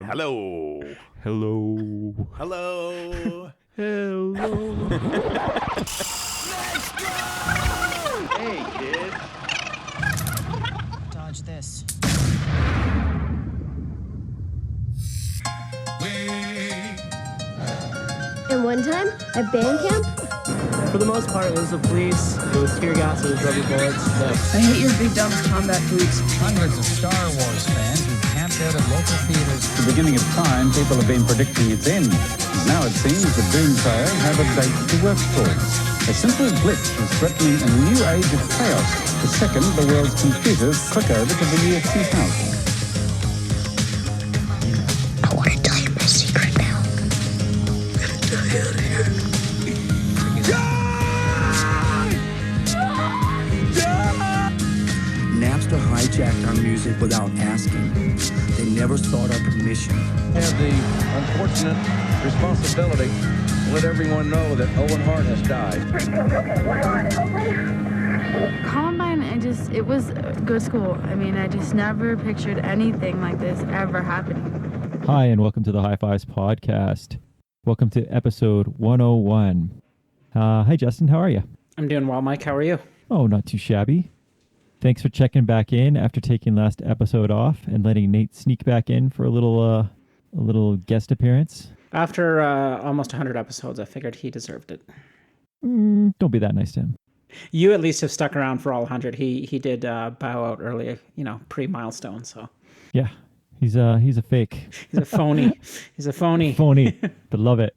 Hello. Hello. Hello. Hello. Let's go! Hey, kid. Dodge this. And one time at band camp, For the most part, it was the police, it was tear gas, it was rubber bullets. I hate your big dumb combat boots. Hundreds of Star Wars fans who camped out at local theaters. At the beginning of time, people have been predicting its end. Now it seems the doomsayers have a date to work towards. A simple glitch is threatening a new age of chaos. The second the world's computers click over to the year 2000. I want to tell you my secret now. Napster hijacked our music without asking. They never sought our permission. I have the unfortunate responsibility to let everyone know that Owen Hart has died. Columbine, it was a good school. I mean, I just never pictured anything like this ever happening. Hi, and welcome to the High Fives podcast. Welcome to episode 101. Hi, Justin. How are you? I'm doing well, Mike. How are you? Oh, not too shabby. Thanks for checking back in after taking last episode off and letting Nate sneak back in for a little guest appearance. After almost 100 episodes, I figured he deserved it. Don't be that nice to him. You at least have stuck around for all 100. He did bow out early, pre-milestone, so. Yeah, he's a fake. He's a phony. He's a phony. Phony, but love it.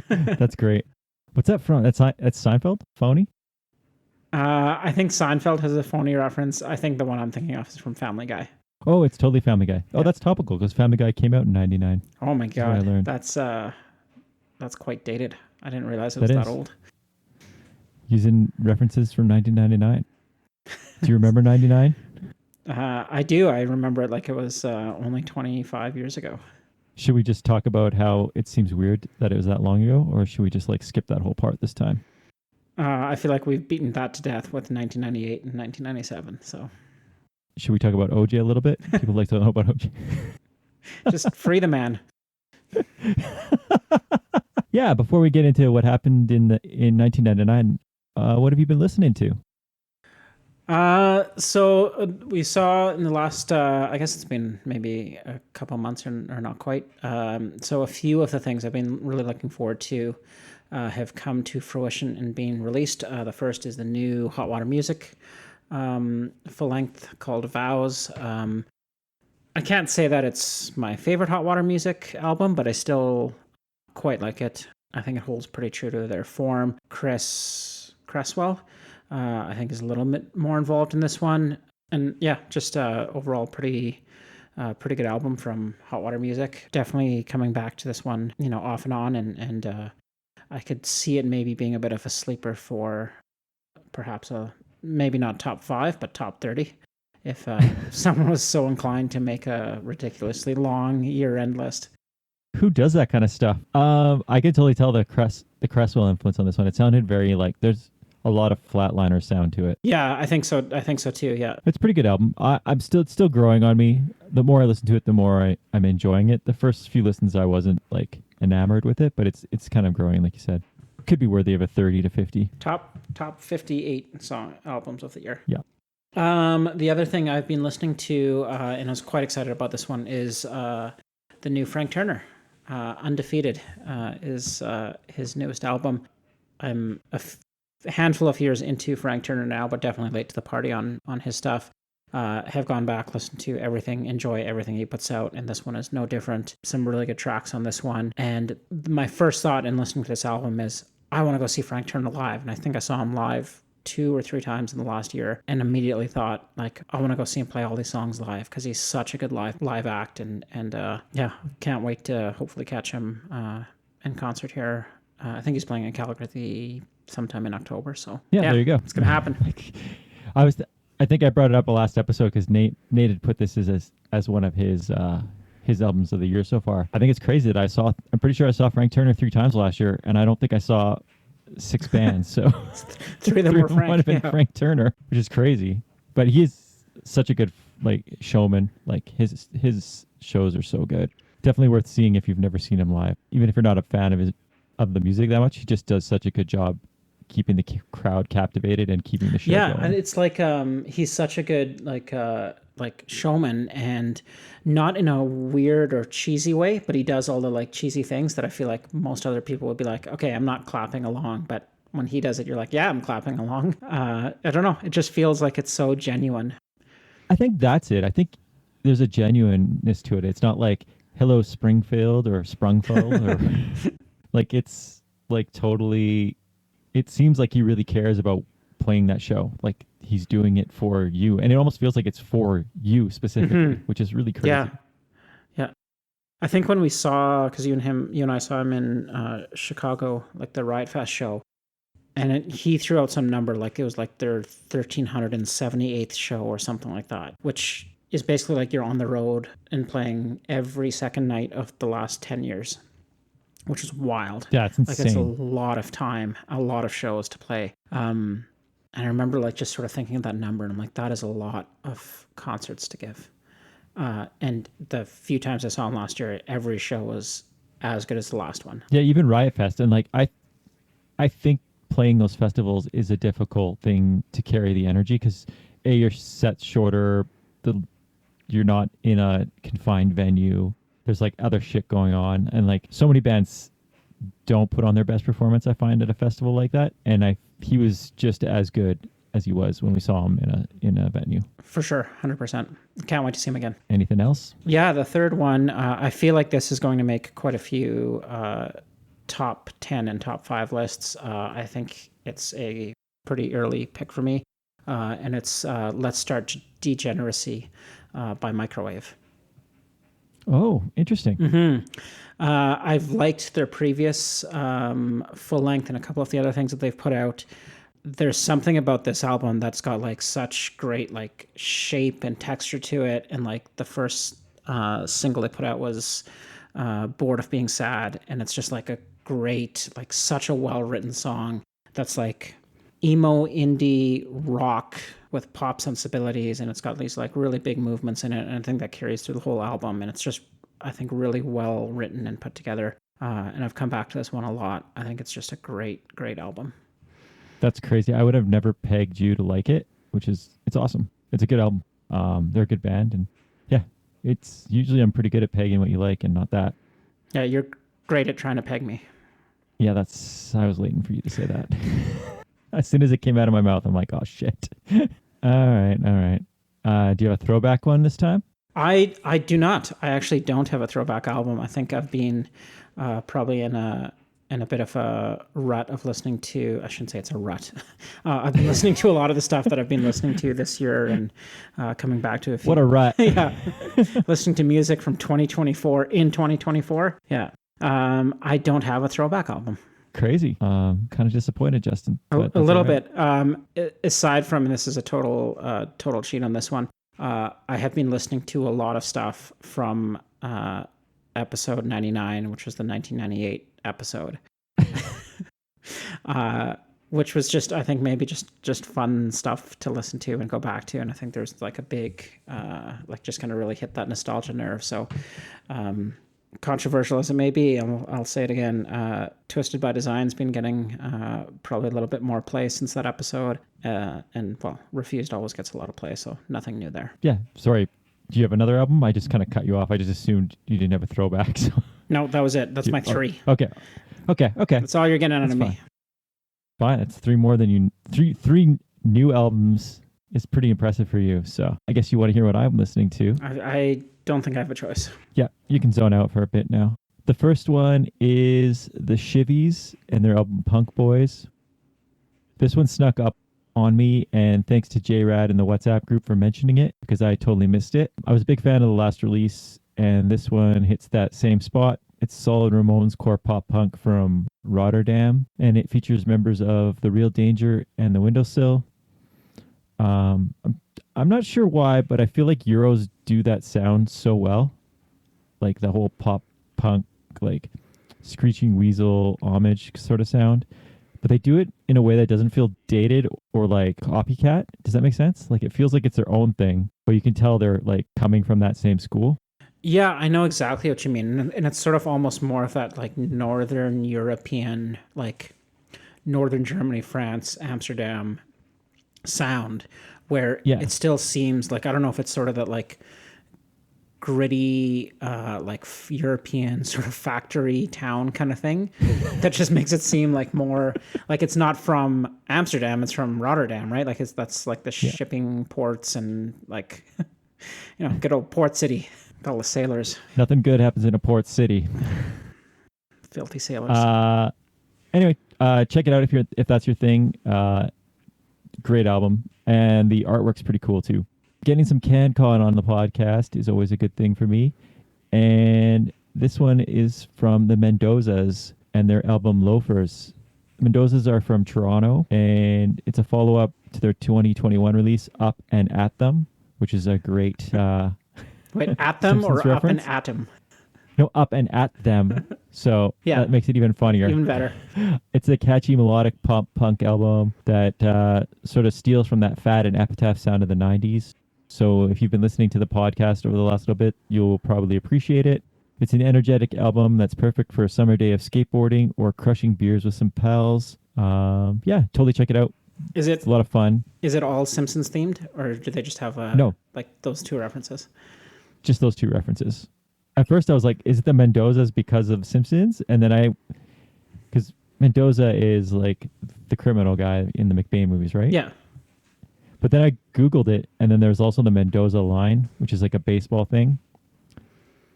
That's great. What's that from? That's Seinfeld? Phony? I think Seinfeld has a phony reference. I think the one I'm thinking of is from Family Guy. Oh, it's totally Family Guy. Yeah. Oh, that's topical because Family Guy came out in 99. Oh my That's what I God, learned. that's quite dated. I didn't realize it was that old. Using references from 1999. Do you remember 99? I do. I remember it like it was only 25 years ago. Should we just talk about how it seems weird that it was that long ago, or should we just skip that whole part this time? I feel like we've beaten that to death with 1998 and 1997. So, Should we talk about OJ a little bit? People like to know about OJ. just free the man. Yeah. Before we get into what happened in 1999, what have you been listening to? So we saw in the last, I guess it's been maybe a couple months or not quite. So a few of the things I've been really looking forward to have come to fruition and being released. The first is the new Hot Water Music full length called Vows. I can't say that it's my favorite Hot Water Music album, but I still quite like it. I think it holds pretty true to their form. Chris Cresswell, I think, is a little bit more involved in this one. And yeah, just overall pretty good album from Hot Water Music. Definitely coming back to this one, off and on. And I could see it maybe being a bit of a sleeper for perhaps maybe not top 5, but top 30. If someone was so inclined to make a ridiculously long year-end list. Who does that kind of stuff? I could totally tell the Cresswell influence on this one. It sounded very there's a lot of flatliner sound to it. Yeah, I think so too. Yeah, It's a pretty good album. It's still growing on me. The more I listen to it, the more I'm enjoying it. The first few listens, I wasn't enamored with it, but it's kind of growing, like you said. Could be worthy of a 30 to 50. top 58 song albums of the year. Yeah. The other thing I've been listening to, and I was quite excited about this one, is the new Frank Turner. Undefeated is his newest album. I'm a handful of years into Frank Turner now, but definitely late to the party on his stuff. Have gone back, listened to everything, enjoy everything he puts out, and this one is no different. Some really good tracks on this one. And my first thought in listening to this album is, I want to go see Frank Turner live. And I think I saw him live 2 or 3 times in the last year, and immediately thought, I want to go see him play all these songs live because he's such a good live act. And yeah, can't wait to hopefully catch him in concert here. I think he's playing in Calgary sometime in October. So yeah, there you go. It's gonna happen. I think I brought it up the last episode because Nate had put this as one of his albums of the year so far. I think it's crazy that I'm pretty sure I saw Frank Turner 3 times last year, and I don't think I saw 6 bands. So 3 of them were Frank. Might have been Frank Turner, which is crazy. But he is such a good showman. His shows are so good. Definitely worth seeing if you've never seen him live. Even if you're not a fan of the music that much, he just does such a good job keeping the crowd captivated and keeping the show Yeah, going. and it's like he's such a good like showman, and not in a weird or cheesy way, but he does all the like cheesy things that I feel like most other people would be like, okay, I'm not clapping along, but when he does it, you're like, yeah, I'm clapping along. I don't know, it just feels like it's so genuine. I think that's it. I think there's a genuineness to it. It's not like Hello Springfield or Sprungfeld or like it's like totally. It seems like he really cares about playing that show. Like he's doing it for you, and it almost feels like it's for you specifically, which is really crazy. Yeah. I think when we saw, because you and I saw him in Chicago, like the Riot Fest show, and he threw out some number, like it was like their 1378th show or something like that, which is basically like you're on the road and playing every second night of the last 10 years, which is wild. Yeah, it's insane. Like it's a lot of time, a lot of shows to play. And I remember like just sort of thinking of that number, and I'm like, that is a lot of concerts to give. And the few times I saw him last year, every show was as good as the last one. Yeah, even Riot Fest, and like I think playing those festivals is a difficult thing to carry the energy because your set's shorter, you're not in a confined venue. There's like other shit going on, and like so many bands don't put on their best performance, I find, at a festival like that. And he was just as good as he was when we saw him in a venue. For sure, 100%. Can't wait to see him again. Anything else? Yeah, the third one, I feel like this is going to make quite a few top 10 and top 5 lists. I think it's a pretty early pick for me. And it's Let's Start Degeneracy by Microwave. Oh, interesting. I've liked their previous full length and a couple of the other things that they've put out. There's something about this album that's got like such great like shape and texture to it. And like the first single they put out was Bored of Being Sad. And it's just like a great, like such a well-written song that's like emo indie rock with pop sensibilities, and it's got these like really big movements in it, and I think that carries through the whole album, and it's just, I think, really well written and put together. And I've come back to this one a lot. I think it's just a great album. That's crazy. I would have never pegged you to like it, it's awesome. It's a good album. They're a good band, and yeah, it's usually I'm pretty good at pegging what you like and not that. Yeah, you're great at trying to peg me. Yeah, I was waiting for you to say that. As soon as it came out of my mouth, I'm like, oh shit. All right. Do you have a throwback one this time? I do not. I actually don't have a throwback album. I think I've been probably in a bit of a rut of listening to, I shouldn't say it's a rut. I've been listening to a lot of the stuff that I've been listening to this year, and coming back to a few. What a rut. Yeah. Listening to music from 2024 in 2024. Yeah. I don't have a throwback album. Crazy. Kind of disappointed, Justin. A little bit. Aside from, and this is a total cheat on this one, I have been listening to a lot of stuff from episode 99, which was the 1998 episode, which was just, I think, maybe just fun stuff to listen to and go back to. And I think there's like a big, like just kind of really hit that nostalgia nerve. So, controversial as it may be, I'll say it again. Twisted by Design's been getting probably a little bit more play since that episode, and well, Refused always gets a lot of play, so nothing new there. Yeah, sorry. Do you have another album? I just kind of cut you off. I just assumed you didn't have a throwback. So. No, that was it. That's my 3. Okay. That's all you're getting out of me. Fine. It's 3 more than you. Three new albums is pretty impressive for you. So I guess you want to hear what I'm listening to. I don't think I have a choice. Yeah, you can zone out for a bit now. The first one is the Shivies and their album Punk Boys. This one snuck up on me, and thanks to J-Rad in the WhatsApp group for mentioning it, because I totally missed it. I was a big fan of the last release, and this one hits that same spot. It's solid Ramones core pop punk from Rotterdam, and it features members of The Real Danger and The Windowsill. I'm not sure why, but I feel like Euros do that sound so well. Like the whole pop punk, like Screeching Weasel homage sort of sound. But they do it in a way that doesn't feel dated or like copycat. Does that make sense? Like it feels like it's their own thing, but you can tell they're like coming from that same school. Yeah, I know exactly what you mean. And it's sort of almost more of that like Northern European, like Northern Germany, France, Amsterdam sound, where Yeah. it still seems like, I don't know if it's sort of that like gritty, like European sort of factory town kind of thing that just makes it seem like more like it's not from Amsterdam, it's from Rotterdam, right? Like that's like the shipping ports and like, good old port city. All the sailors, Nothing good happens in a port city. filthy sailors. Anyway, check it out if that's your thing. Great album, and the artwork's pretty cool too. Getting some CanCon on the podcast is always a good thing for me. And this one is from the Mendozas and their album Loafers. Mendozas are from Toronto, and it's a follow-up to their 2021 release, Up and At Them, which is a great... Wait, at them Simpsons or reference? up and atom? No, Up and At Them. So Yeah. that makes it even funnier. Even better. It's a catchy melodic pop punk album that sort of steals from that fad and epitaph sound of the 90s. So if you've been listening to the podcast over the last little bit, you'll probably appreciate it. It's an energetic album that's perfect for a summer day of skateboarding or crushing beers with some pals. Yeah, totally check it out. Is it It's a lot of fun. Is it all Simpsons themed, or do they just have No. like those two references? Just those two references. At first I was like, is it the Mendozas because of Simpsons? And then because Mendoza is like the criminal guy in the McBain movies, right? Yeah. But then I Googled it, and then there's also the Mendoza line, which is like a baseball thing.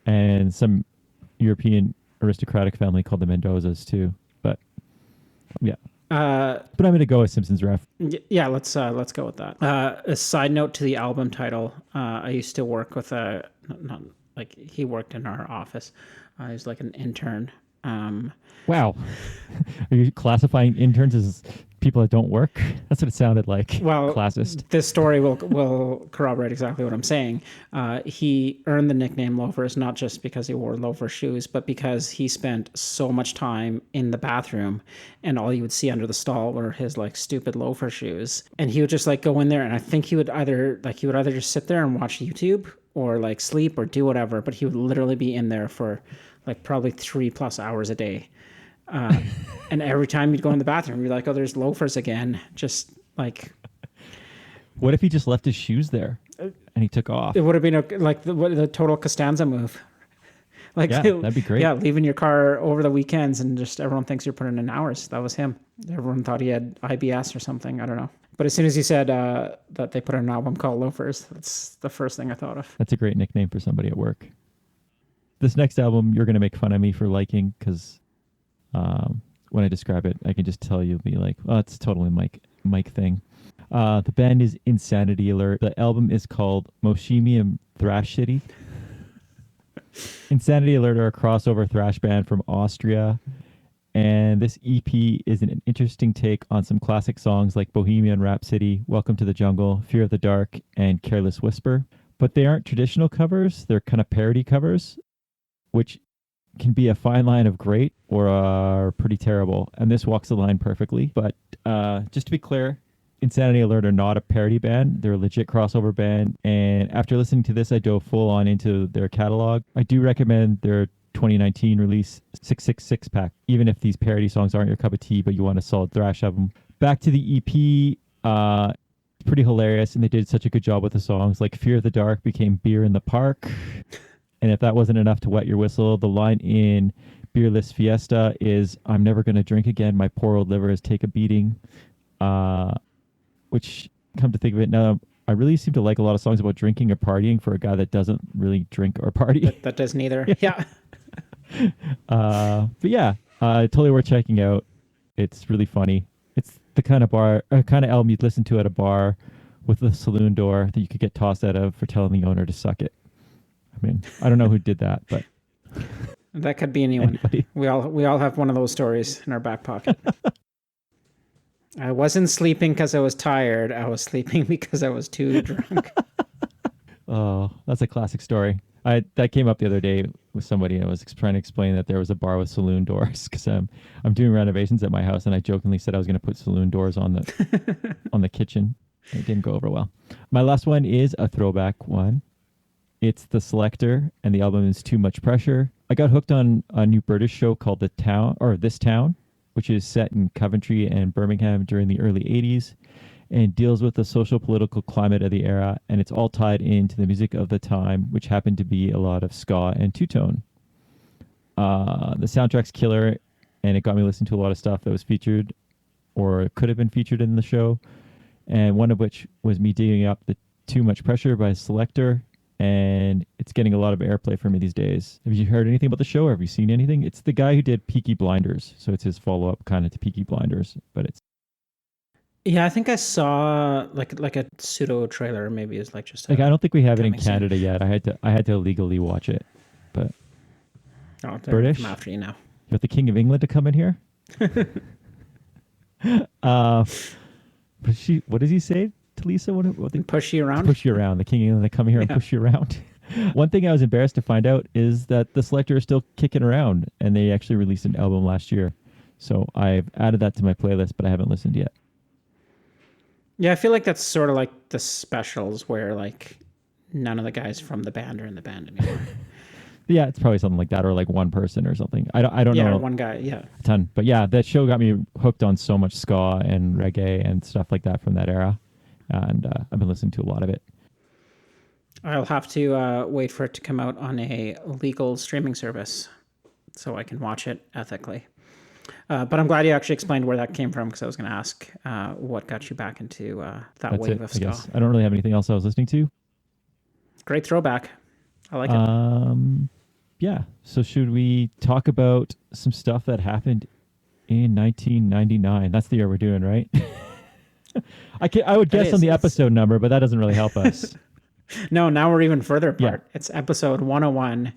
And some European aristocratic family called the Mendozas too. But yeah. But I'm going to go with Simpsons ref. Yeah, let's go with that. A side note to the album title. I used to work with not like he worked in our office. He was like an intern. Wow. Are you classifying interns as people that don't work? That's what it sounded like. Well, classist. This story will corroborate exactly what I'm saying. He earned the nickname Loafers not just because he wore loafer shoes, but because he spent so much time in the bathroom, and all you would see under the stall were his like stupid loafer shoes. And he would just like go in there, and I think he would either just sit there and watch YouTube or like sleep or do whatever, but he would literally be in there for like probably 3+ hours a day. And every time you'd go in the bathroom, you'd be like, oh, there's loafers again. Just like, what if he just left his shoes there and he took off? it would have been the total Costanza move. Like, Yeah, that'd be great. Yeah, leaving your car over the weekends and just everyone thinks you're putting in hours. That was him. Everyone thought he had IBS or something. I don't know. But as soon as you said that they put in an album called Loafers, that's the first thing I thought of. That's a great nickname for somebody at work. This next album, you're going to make fun of me for liking because when I describe it, I can just tell you'll be like, oh, it's totally Mike thing. The band is Insanity Alert. The album is called Moshemium Thrash City. Insanity Alert are a crossover thrash band from Austria. And this EP is an interesting take on some classic songs like Bohemian Rhapsody, Welcome to the Jungle, Fear of the Dark, and Careless Whisper. But they aren't traditional covers. They're kind of parody covers, which can be a fine line of great or are pretty terrible. And this walks the line perfectly. But just to be clear, Insanity Alert are not a parody band. They're a legit crossover band. And after listening to this, I dove full on into their catalog. I do recommend their 2019 release 666 pack, even if these parody songs aren't your cup of tea, but you want a solid thrash album. Back to the EP, it's pretty hilarious, and they did such a good job with the songs. Like Fear of the Dark became Beer in the Park. And if that wasn't enough to wet your whistle, the line in Beerless Fiesta is, I'm never going to drink again. My poor old liver has taken a beating. Which, come to think of it now, I really seem to like a lot of songs about drinking or partying for a guy that doesn't really drink or party. That does neither. Yeah. But yeah, totally worth checking out. It's really funny. It's the kind of album you'd listen to at a bar with a saloon door that you could get tossed out of for telling the owner to suck it. I mean, I don't know who did that, but That could be anyone. Anybody. We all have one of those stories in our back pocket. I wasn't sleeping because I was tired. I was sleeping because I was too drunk. Oh, that's a classic story. That came up the other day with somebody. I was trying to explain that there was a bar with saloon doors because I'm doing renovations at my house, and I jokingly said I was going to put saloon doors on the kitchen. It didn't go over well. My last one is a throwback one. It's The Selector, and the album is Too Much Pressure. I got hooked on a new British show called This Town, which is set in Coventry and Birmingham during the early 80s and deals with the social political climate of the era, and it's all tied into the music of the time, which happened to be a lot of ska and two-tone. The soundtrack's killer, and it got me listening to a lot of stuff that was featured or could have been featured in the show, and one of which was me digging up the Too Much Pressure by Selector, and it's getting a lot of airplay for me these days. Have you heard anything about the show, or have you seen anything? It's the guy who did Peaky Blinders, so it's his follow-up kind of to Peaky Blinders, but it's... Yeah, I think I saw like a pseudo trailer. Maybe it's like just like I don't think we have it in coming soon. Canada yet. I had to illegally watch it, but Oh, they're British? come after you now. you want the King of England to come in here? What does he say to Lisa? What they Push you around. push you around? The King of England, they come here and Yeah. push you around. One thing I was embarrassed to find out is that the Selector is still kicking around, and they actually released an album last year. So I've added that to my playlist, but I haven't listened yet. Yeah, I feel like that's sort of like the specials where like none of the guys from the band are in the band anymore. Yeah, it's probably something like that, or like one person or something. I don't Yeah, know one guy. Yeah. a ton, but yeah, that show got me hooked on so much ska and reggae and stuff like that from that era, and I've been listening to a lot of it. I'll have to wait for it to come out on a legal streaming service so I can watch it ethically. But I'm glad you actually explained where that came from, because I was going to ask what got you back into that That's wave it, of I ska. guess. I don't really have anything else I was listening to. Great throwback. I like it. Yeah. So should we talk about some stuff that happened in 1999? That's the year we're doing, right? I would guess on the episode number, but that doesn't really help us. No, now we're even further apart. Yeah. It's episode 101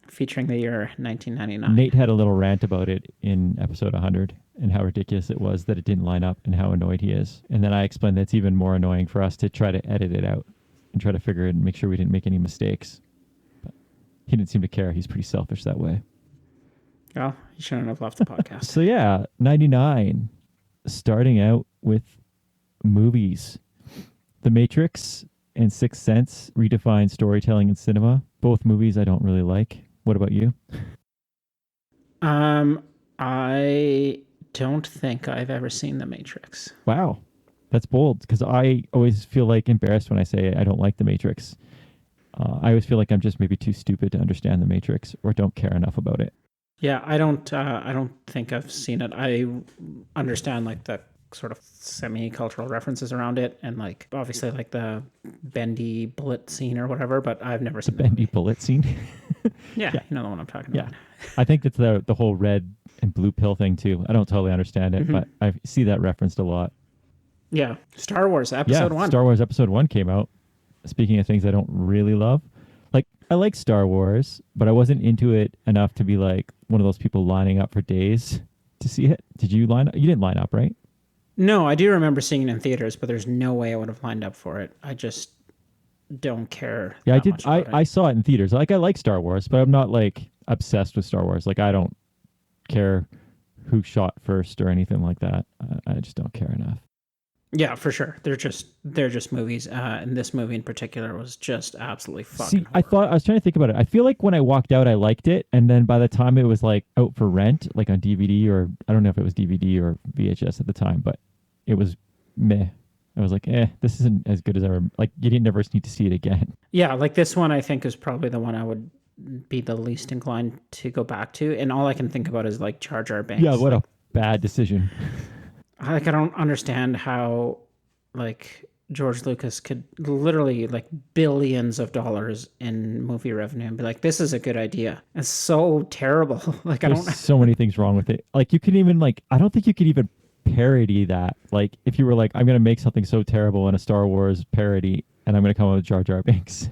featuring the year 1999. Nate had a little rant about it in episode 100 and how ridiculous it was that it didn't line up and how annoyed he is. And then I explained that it's even more annoying for us to try to edit it out and try to figure it and make sure we didn't make any mistakes. But he didn't seem to care. He's pretty selfish that way. Well, you shouldn't have left the podcast. So yeah, 99, starting out with movies. The Matrix and Sixth Sense redefined storytelling in cinema. Both movies I don't really like. What about you? I don't think I've ever seen The Matrix. Wow. That's bold, because I always feel like embarrassed when I say I don't like The Matrix. I always feel like I'm just maybe too stupid to understand The Matrix or don't care enough about it. Yeah, I don't think I've seen it. I understand like the sort of semi-cultural references around it, and like obviously like the bendy bullet scene or whatever, but I've never seen The bendy bullet scene. Yeah, you know the one I'm talking Yeah. about. I think it's the whole red and blue pill thing too. I don't totally understand it, but I see that referenced a lot. Yeah, Star Wars Episode 1. Star Wars Episode 1 came out. Speaking of things I don't really love, like I like Star Wars, but I wasn't into it enough to be like one of those people lining up for days to see it. Did you line up? You didn't line up, right? No, I do remember seeing it in theaters, but there's no way I would have lined up for it. I just don't care. Yeah, I that did. much about I it. saw it in theaters. Like I like Star Wars, but I'm not like obsessed with Star Wars. Like I don't care who shot first or anything like that. I just don't care enough. Yeah, for sure. They're just movies. And this movie in particular was just absolutely fucking. See, I was trying to think about it. I feel like when I walked out, I liked it, and then by the time it was like out for rent, like on DVD, or I don't know if it was DVD or VHS at the time, but it was meh. I was like, this isn't as good as ever. Like you didn't never need to see it again. Yeah, like this one I think is probably the one I would be the least inclined to go back to, and all I can think about is like Jar Jar Binks. Yeah, what a bad decision. I don't understand how like George Lucas could literally like billions of dollars in movie revenue and be like, this is a good idea. It's so terrible. Like There's so many things wrong with it. Like you can even like, I don't think you could even parody that. Like if you were like, I'm going to make something so terrible in a Star Wars parody and I'm going to come up with Jar Jar Binks.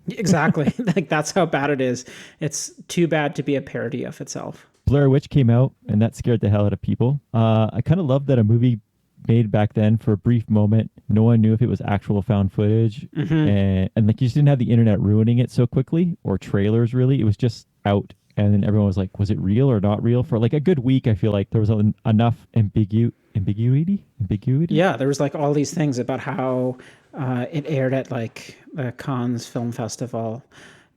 Exactly. Like that's how bad it is. It's too bad to be a parody of itself. Blair Witch came out, and that scared the hell out of people. I kind of love that a movie made back then, for a brief moment, no one knew if it was actual found footage, and like you just didn't have the internet ruining it so quickly, or trailers really. It was just out, and then everyone was like, was it real or not real? For like a good week, I feel like there was enough Ambiguity. Yeah, there was like all these things about how it aired at like the Cannes Film Festival,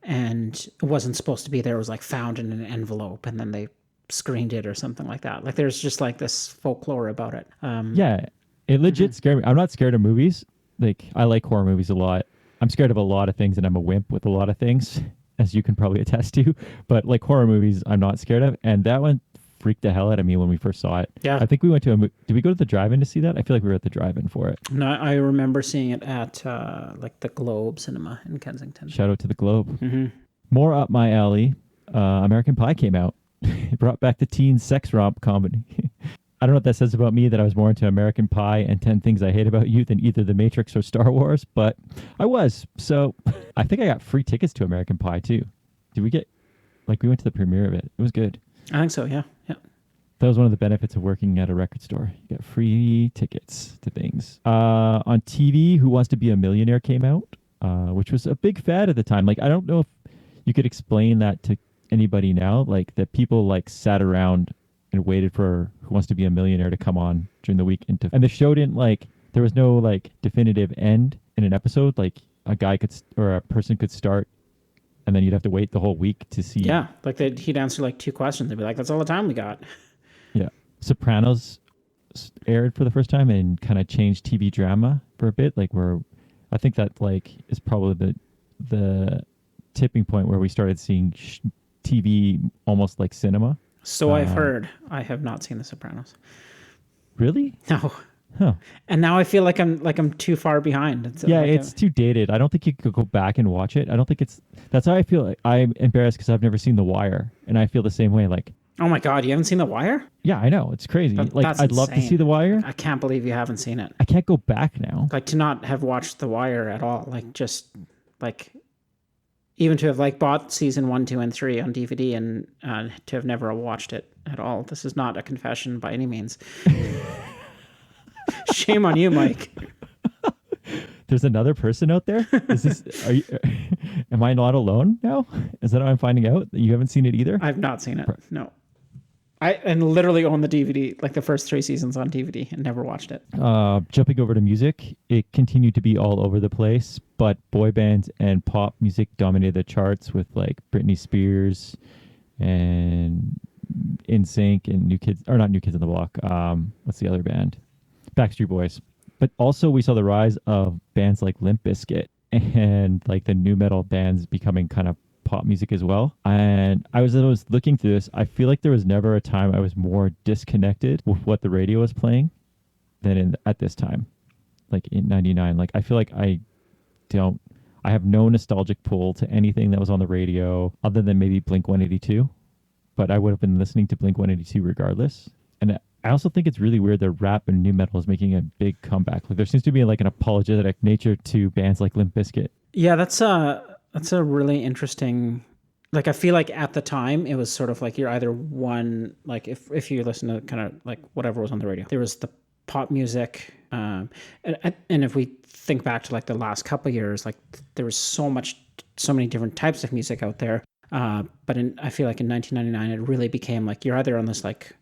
and it wasn't supposed to be there. It was like found in an envelope, and then they screened it or something like that. Like there's just like this folklore about it. Yeah, it legit scared me. I'm not scared of movies. Like I like horror movies a lot. I'm scared of a lot of things, and I'm a wimp with a lot of things, as you can probably attest to. But like horror movies, I'm not scared of. And that one freaked the hell out of me when we first saw it. Yeah. I think we went to did we go to the drive-in to see that? I feel like we were at the drive-in for it. No, I remember seeing it at like the Globe Cinema in Kensington. Shout out to the Globe. More up my alley. American Pie came out. It brought back the teen sex romp comedy. I don't know what that says about me, that I was more into American Pie and 10 Things I Hate About You than either The Matrix or Star Wars, but I was. So I think I got free tickets to American Pie too. Did we get, like, we went to the premiere of it. It was good. I think so, yeah. That was one of the benefits of working at a record store. You get free tickets to things. On TV, Who Wants to Be a Millionaire came out, which was a big fad at the time. Like, I don't know if you could explain that to anybody now, like that people like sat around and waited for Who Wants to Be a Millionaire to come on during the week. And the show didn't like, there was no like definitive end in an episode. Like a guy could, or a person could start, and then you'd have to wait the whole week to see. Yeah, like he'd answer like 2 questions. They'd be like, that's all the time we got. Yeah. Sopranos aired for the first time and kind of changed TV drama for a bit. Like where I think that like is probably the tipping point where we started seeing TV almost like cinema. So I've heard. I have not seen The Sopranos. Really? No. Huh. And now I feel like I'm too far behind. It's too dated. I don't think you could go back and watch it. I don't think that's how I feel. Like I'm embarrassed because I've never seen The Wire, and I feel the same way. Like, oh my God, you haven't seen The Wire? Yeah, I know. It's crazy. Like, I'd love to see The Wire. I can't believe you haven't seen it. I can't go back now. Like, to not have watched The Wire at all. Like, just, like, even to have, like, bought season 1, 2, and 3 on DVD and to have never watched it at all. This is not a confession by any means. Shame on you, Mike. There's another person out there? Am I not alone now? Is that how I'm finding out? That you haven't seen it either? I've not seen it. No. I literally own the DVD, like the first 3 seasons on DVD, and never watched it. Jumping over to music, it continued to be all over the place, but boy bands and pop music dominated the charts with like Britney Spears and NSYNC and New Kids, or not New Kids on the Block. What's the other band? Backstreet Boys. But also we saw the rise of bands like Limp Bizkit and like the new metal bands becoming kind of pop music as well. And I was looking through this, I feel like there was never a time I was more disconnected with what the radio was playing than at this time, like in 99. Like I feel like I have no nostalgic pull to anything that was on the radio other than maybe Blink 182, but I would have been listening to Blink 182 regardless. And I also think it's really weird that rap and new metal is making a big comeback. Like there seems to be like an apologetic nature to bands like Limp Bizkit. Yeah, that's a really interesting. Like I feel like at the time it was sort of like you're either one, like if you listen to kind of like whatever was on the radio, there was the pop music, and if we think back to like the last couple of years, like there was so many different types of music out there. But I feel like in 1999 it really became like you're either on this like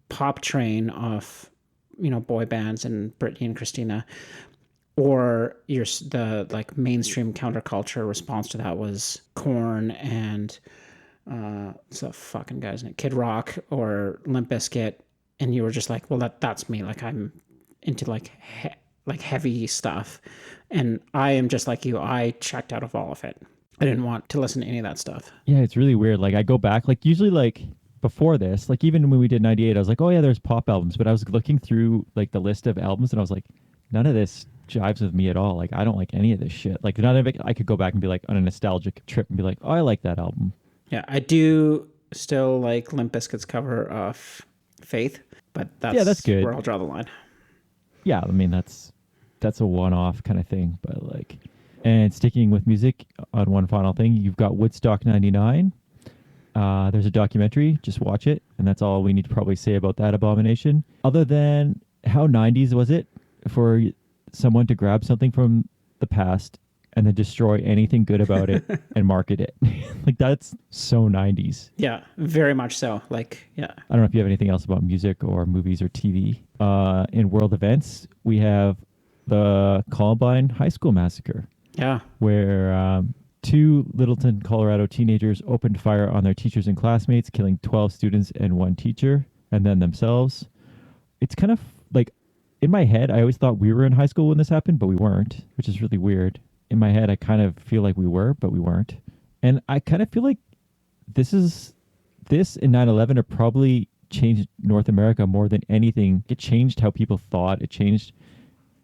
pop train of, you know, boy bands and Britney and Christina, or the like mainstream counterculture response to that was Korn and what's the fucking guy's name, Kid Rock or Limp Bizkit, and you were just like, well, that's me. Like I'm into like heavy stuff, and I am just like you. I checked out of all of it. I didn't want to listen to any of that stuff. Yeah, it's really weird. Like I go back, like usually like before this, like even when we did 98, I was like, oh yeah, there's pop albums, but I was looking through like the list of albums and I was like, none of this jives with me at all. Like I don't like any of this shit. Like none of it I could go back and be like on a nostalgic trip and be like, oh, I like that album. Yeah, I do still like Limp Bizkit's cover of Faith, but that's good. Where I'll draw the line. Yeah, I mean that's a one-off kind of thing, but like, and sticking with music on one final thing, you've got Woodstock 99. There's a documentary, just watch it, and that's all we need to probably say about that abomination. Other than how 90s was it for someone to grab something from the past and then destroy anything good about it and market it. Like that's so 90s. Yeah, very much so. Like, yeah. I don't know if you have anything else about music or movies or TV. In world events, we have the Columbine High School Massacre. Yeah. Where two Littleton, Colorado teenagers opened fire on their teachers and classmates, killing 12 students and one teacher, and then themselves. It's kind of like, in my head, I always thought we were in high school when this happened, but we weren't, which is really weird. In my head, I kind of feel like we were, but we weren't. And I kind of feel like this and 9/11 are probably changed North America more than anything. It changed how people thought. It changed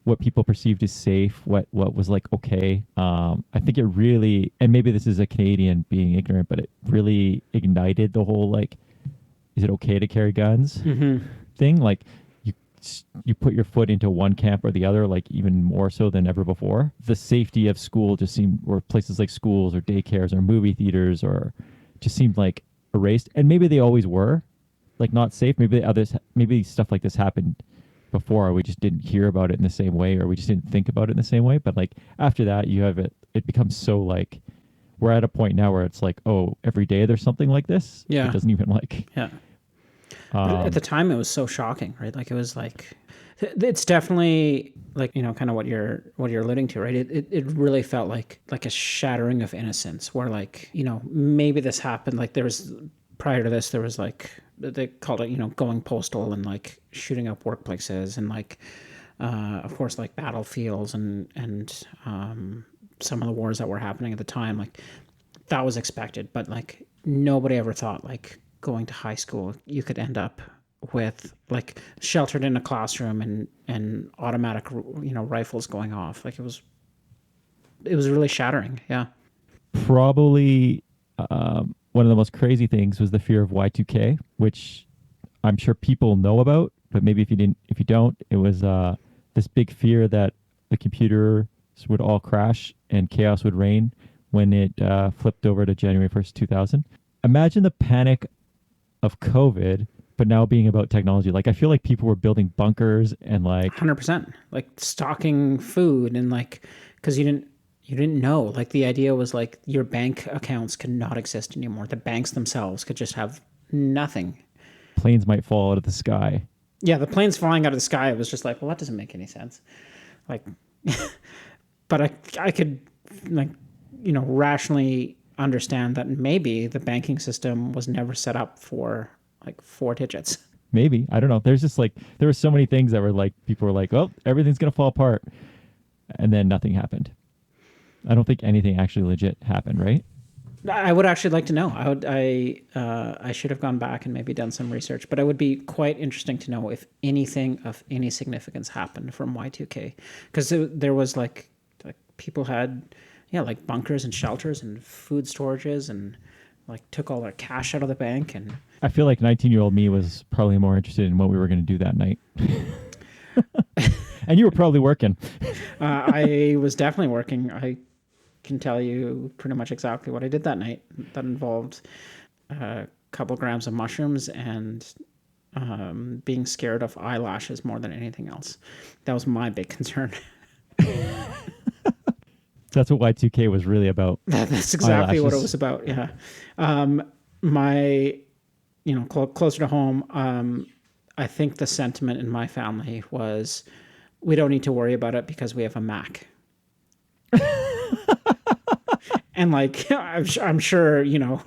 what people perceived as safe, what was like okay. I think it really, and maybe this is a Canadian being ignorant, but it really ignited the whole like, is it okay to carry guns thing? Like you put your foot into one camp or the other, like even more so than ever before. The safety of school just seemed, or places like schools or daycares or movie theaters, or just seemed like erased. And maybe they always were, like not safe. Maybe stuff like this happened before, we just didn't hear about it in the same way, or we just didn't think about it in the same way. But like after that, you have it becomes so like, we're at a point now where it's like, oh, every day there's something like this. Yeah. It doesn't even like. Yeah. But at the time, it was so shocking, right? Like it was like, it's definitely like, you know, kind of what you're alluding to, right? It really felt like a shattering of innocence, where like, you know, maybe this happened. Like there was, prior to this, there was like, they called it, you know, going postal and like shooting up workplaces and like, of course, like battlefields and some of the wars that were happening at the time. Like that was expected, but like nobody ever thought like going to high school, you could end up with like sheltered in a classroom and automatic, you know, rifles going off. Like it was really shattering. Yeah. Probably one of the most crazy things was the fear of Y2K, which I'm sure people know about, but maybe if you don't, it was this big fear that the computers would all crash and chaos would reign when it flipped over to January 1st, 2000. Imagine the panic of COVID, but now being about technology. Like I feel like people were building bunkers and like 100%, like stocking food and like, because you didn't know. Like the idea was like your bank accounts could not exist anymore. The banks themselves could just have nothing. Planes might fall out of the sky. Yeah, the planes flying out of the sky. It was just like, well, that doesn't make any sense. Like, but I could like, you know, rationally understand that maybe the banking system was never set up for like 4 digits. Maybe. I don't know. There's just like, there were so many things that were like, people were like, oh, everything's going to fall apart. And then nothing happened. I don't think anything actually legit happened, right? I would actually like to know. I should have gone back and maybe done some research, but it would be quite interesting to know if anything of any significance happened from Y2K. Because there was like people had, yeah, like bunkers and shelters and food storages and like took all their cash out of the bank. And I feel like 19-year-old me was probably more interested in what we were going to do that night. And you were probably working. I was definitely working. I can tell you pretty much exactly what I did that night. That involved a couple grams of mushrooms and being scared of eyelashes more than anything else. That was my big concern. That's what Y2K was really about. That's exactly eyelashes. what it was about. Yeah. My, you know, closer to home, I think the sentiment in my family was, we don't need to worry about it because we have a Mac. And like, I'm sure, you know,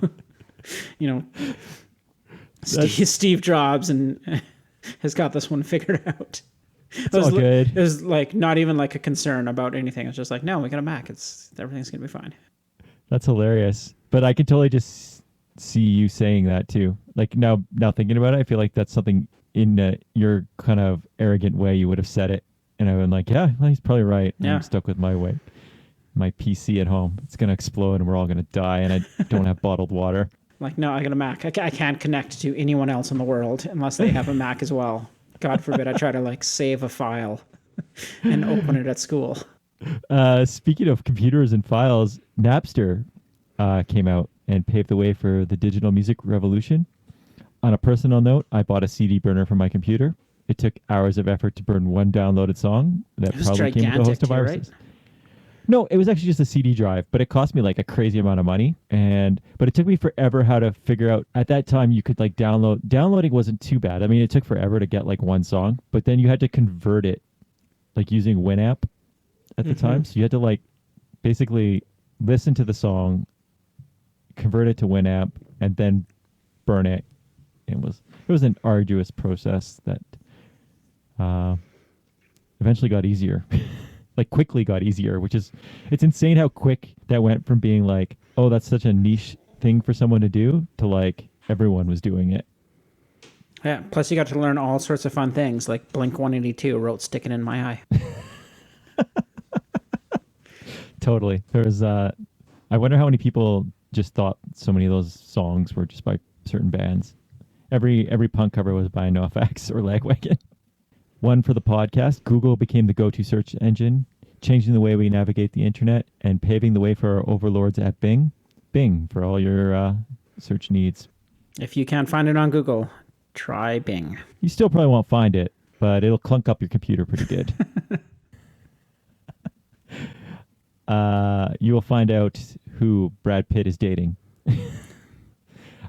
Steve Jobs and has got this one figured out. It's all good. It was like not even like a concern about anything. It's just like, no, we got a Mac. Everything's gonna be fine. That's hilarious. But I can totally just see you saying that too. Like now thinking about it, I feel like that's something in your kind of arrogant way you would have said it, and I've been like, yeah, well, he's probably right. And yeah. I'm stuck with my way. My PC at home, it's gonna explode and we're all gonna die, and I don't have bottled water. Like, no, I got a Mac. I can't connect to anyone else in the world unless they have a Mac as well. God forbid I try to like save a file and open it at school. Speaking of computers and files, Napster came out and paved the way for the digital music revolution. On a personal note, I bought a CD burner for my computer. It took hours of effort to burn one downloaded song that probably came with a host of viruses. No, it was actually just a CD drive, but it cost me like a crazy amount of money. But it took me forever how to figure out. At that time, you could like download. Downloading wasn't too bad. I mean, it took forever to get like one song, but then you had to convert it, like using Winamp at the time. So you had to like basically listen to the song, convert it to Winamp, and then burn it. It was an arduous process that eventually got easier. Like quickly got easier, it's insane how quick that went from being like, oh, that's such a niche thing for someone to do, to like everyone was doing it. Yeah. Plus, you got to learn all sorts of fun things, like Blink 182 wrote "Sticking in My Eye." Totally. There's I wonder how many people just thought so many of those songs were just by certain bands. Every punk cover was by NoFX or Lagwagon. One for the podcast, Google became the go-to search engine, changing the way we navigate the internet and paving the way for our overlords at Bing. Bing for all your search needs. If you can't find it on Google, try Bing. You still probably won't find it, but it'll clunk up your computer pretty good. You will find out who Brad Pitt is dating.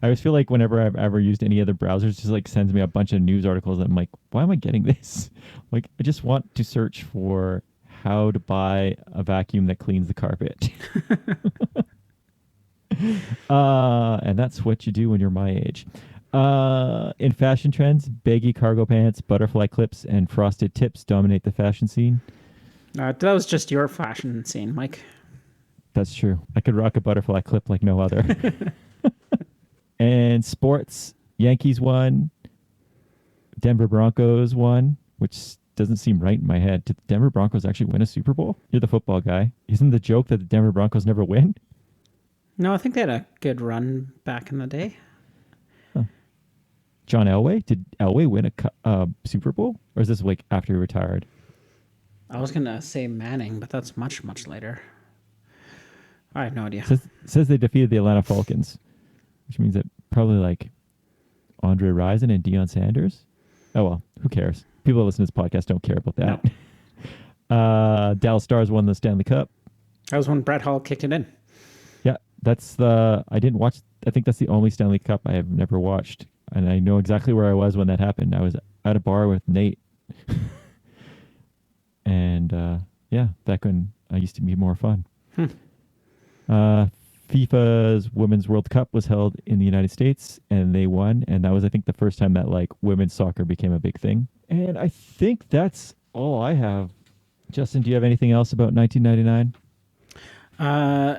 I always feel like whenever I've ever used any other browsers, it just like sends me a bunch of news articles. And I'm like, why am I getting this? Like, I just want to search for how to buy a vacuum that cleans the carpet. And that's what you do when you're my age. In fashion trends, baggy cargo pants, butterfly clips, and frosted tips dominate the fashion scene. That was just your fashion scene, Mike. That's true. I could rock a butterfly clip like no other. And sports, Yankees won. Denver Broncos won, which doesn't seem right in my head. Did the Denver Broncos actually win a Super Bowl? You're the football guy. Isn't the joke that the Denver Broncos never win? No, I think they had a good run back in the day. Huh. John Elway? Did Elway win a Super Bowl? Or is this like after he retired? I was going to say Manning, but that's much, much later. I have no idea. Says they defeated the Atlanta Falcons, which means that probably like Andre Rison and Deion Sanders. Oh, well, who cares? People that listen to this podcast don't care about that. No. Dallas Stars won the Stanley Cup. That was when Brett Hull kicked it in. Yeah, I didn't watch. I think that's the only Stanley Cup I have never watched. And I know exactly where I was when that happened. I was at a bar with Nate. And yeah, back when I used to be more fun. FIFA's Women's World Cup was held in the United States, and they won. And that was, I think, the first time that like women's soccer became a big thing. And I think that's all I have. Justin, do you have anything else about 1999?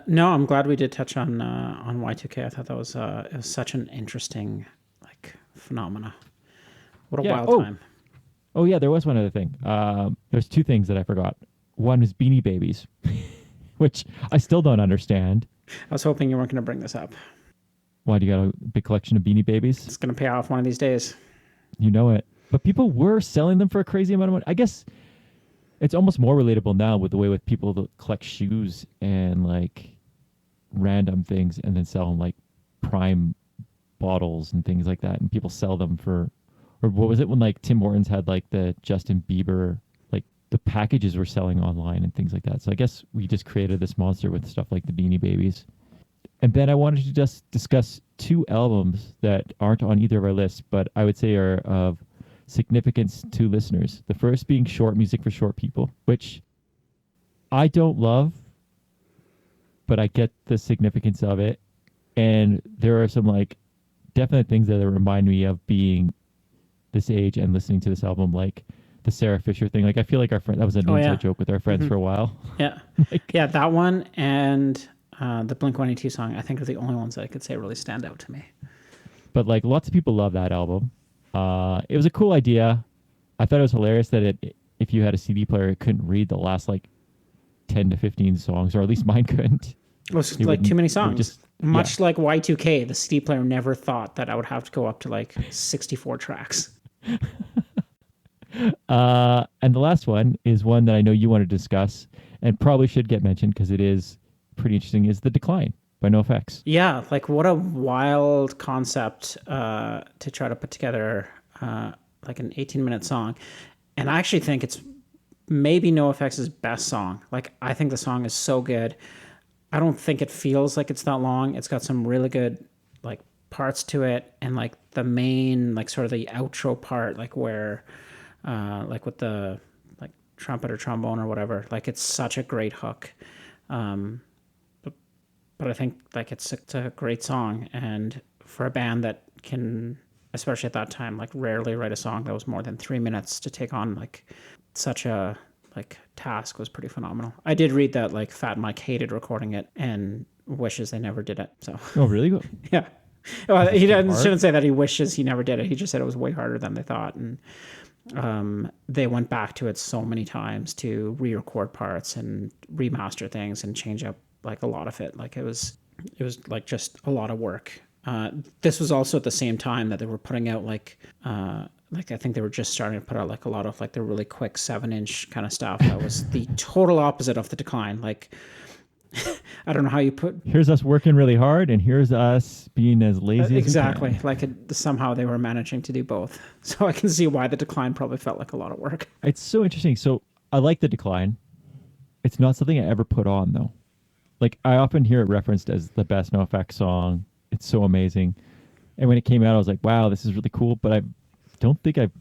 No, I'm glad we did touch on Y2K. I thought that was it was such an interesting like phenomena. What a wild time. Oh yeah, there was one other thing. There's two things that I forgot. One is Beanie Babies, which I still don't understand. I was hoping you weren't going to bring this up. Why, do you got a big collection of Beanie Babies? It's going to pay off one of these days. You know it. But people were selling them for a crazy amount of money. I guess it's almost more relatable now with the way with people that collect shoes and like random things and then sell them like prime bottles and things like that. And people sell them for, or what was it when like Tim Hortons had like the Justin Bieber, like the packages were selling online and things like that. So I guess we just created this monster with stuff like the Beanie Babies. And then I wanted to just discuss two albums that aren't on either of our lists, but I would say are of significance to listeners. The first being Short Music for Short People, which I don't love, but I get the significance of it. And there are some like definite things that remind me of being this age and listening to this album, like the Sarah Fisher thing. Like I feel like our friend, that was an inside joke with our friends for a while. Yeah. Yeah, that one and the Blink-182 song, I think, are the only ones that I could say really stand out to me. But like lots of people love that album. It was a cool idea. I thought it was hilarious that if you had a CD player, it couldn't read the last like 10 to 15 songs, or at least mine couldn't. It was like too many songs. Much like Y2K, the CD player never thought that I would have to go up to like 64 tracks. And the last one is one that I know you want to discuss and probably should get mentioned because it is pretty interesting, is The Decline by NoFX. Yeah, like what a wild concept to try to put together like an 18-minute song. And I actually think it's maybe NoFX's best song. Like, I think the song is so good. I don't think it feels like it's that long. It's got some really good like parts to it, and like the main like sort of the outro part, like where like with the like trumpet or trombone or whatever, like it's such a great hook. But I think like it's a great song, and for a band that can, especially at that time, like rarely write a song that was more than 3 minutes, to take on like such a like task was pretty phenomenal. I did read that like Fat Mike hated recording it and wishes they never did it. So Oh, really? yeah. Well, shouldn't say that he wishes he never did it. He just said it was way harder than they thought, and they went back to it so many times to re-record parts and remaster things and change up like a lot of it. Like it was like just a lot of work. This was also at the same time that they were putting out like I think they were just starting to put out like a lot of like the really quick 7-inch kind of stuff. That was the total opposite of the Decline. Like I don't know how you put. Here's us working really hard, and here's us being as lazy exactly. as we can. Like somehow they were managing to do both. So I can see why the Decline probably felt like a lot of work. It's so interesting. So I like the Decline. It's not something I ever put on though. Like I often hear it referenced as the best NoFX song. It's so amazing. And when it came out, I was like, wow, this is really cool. But I don't think I've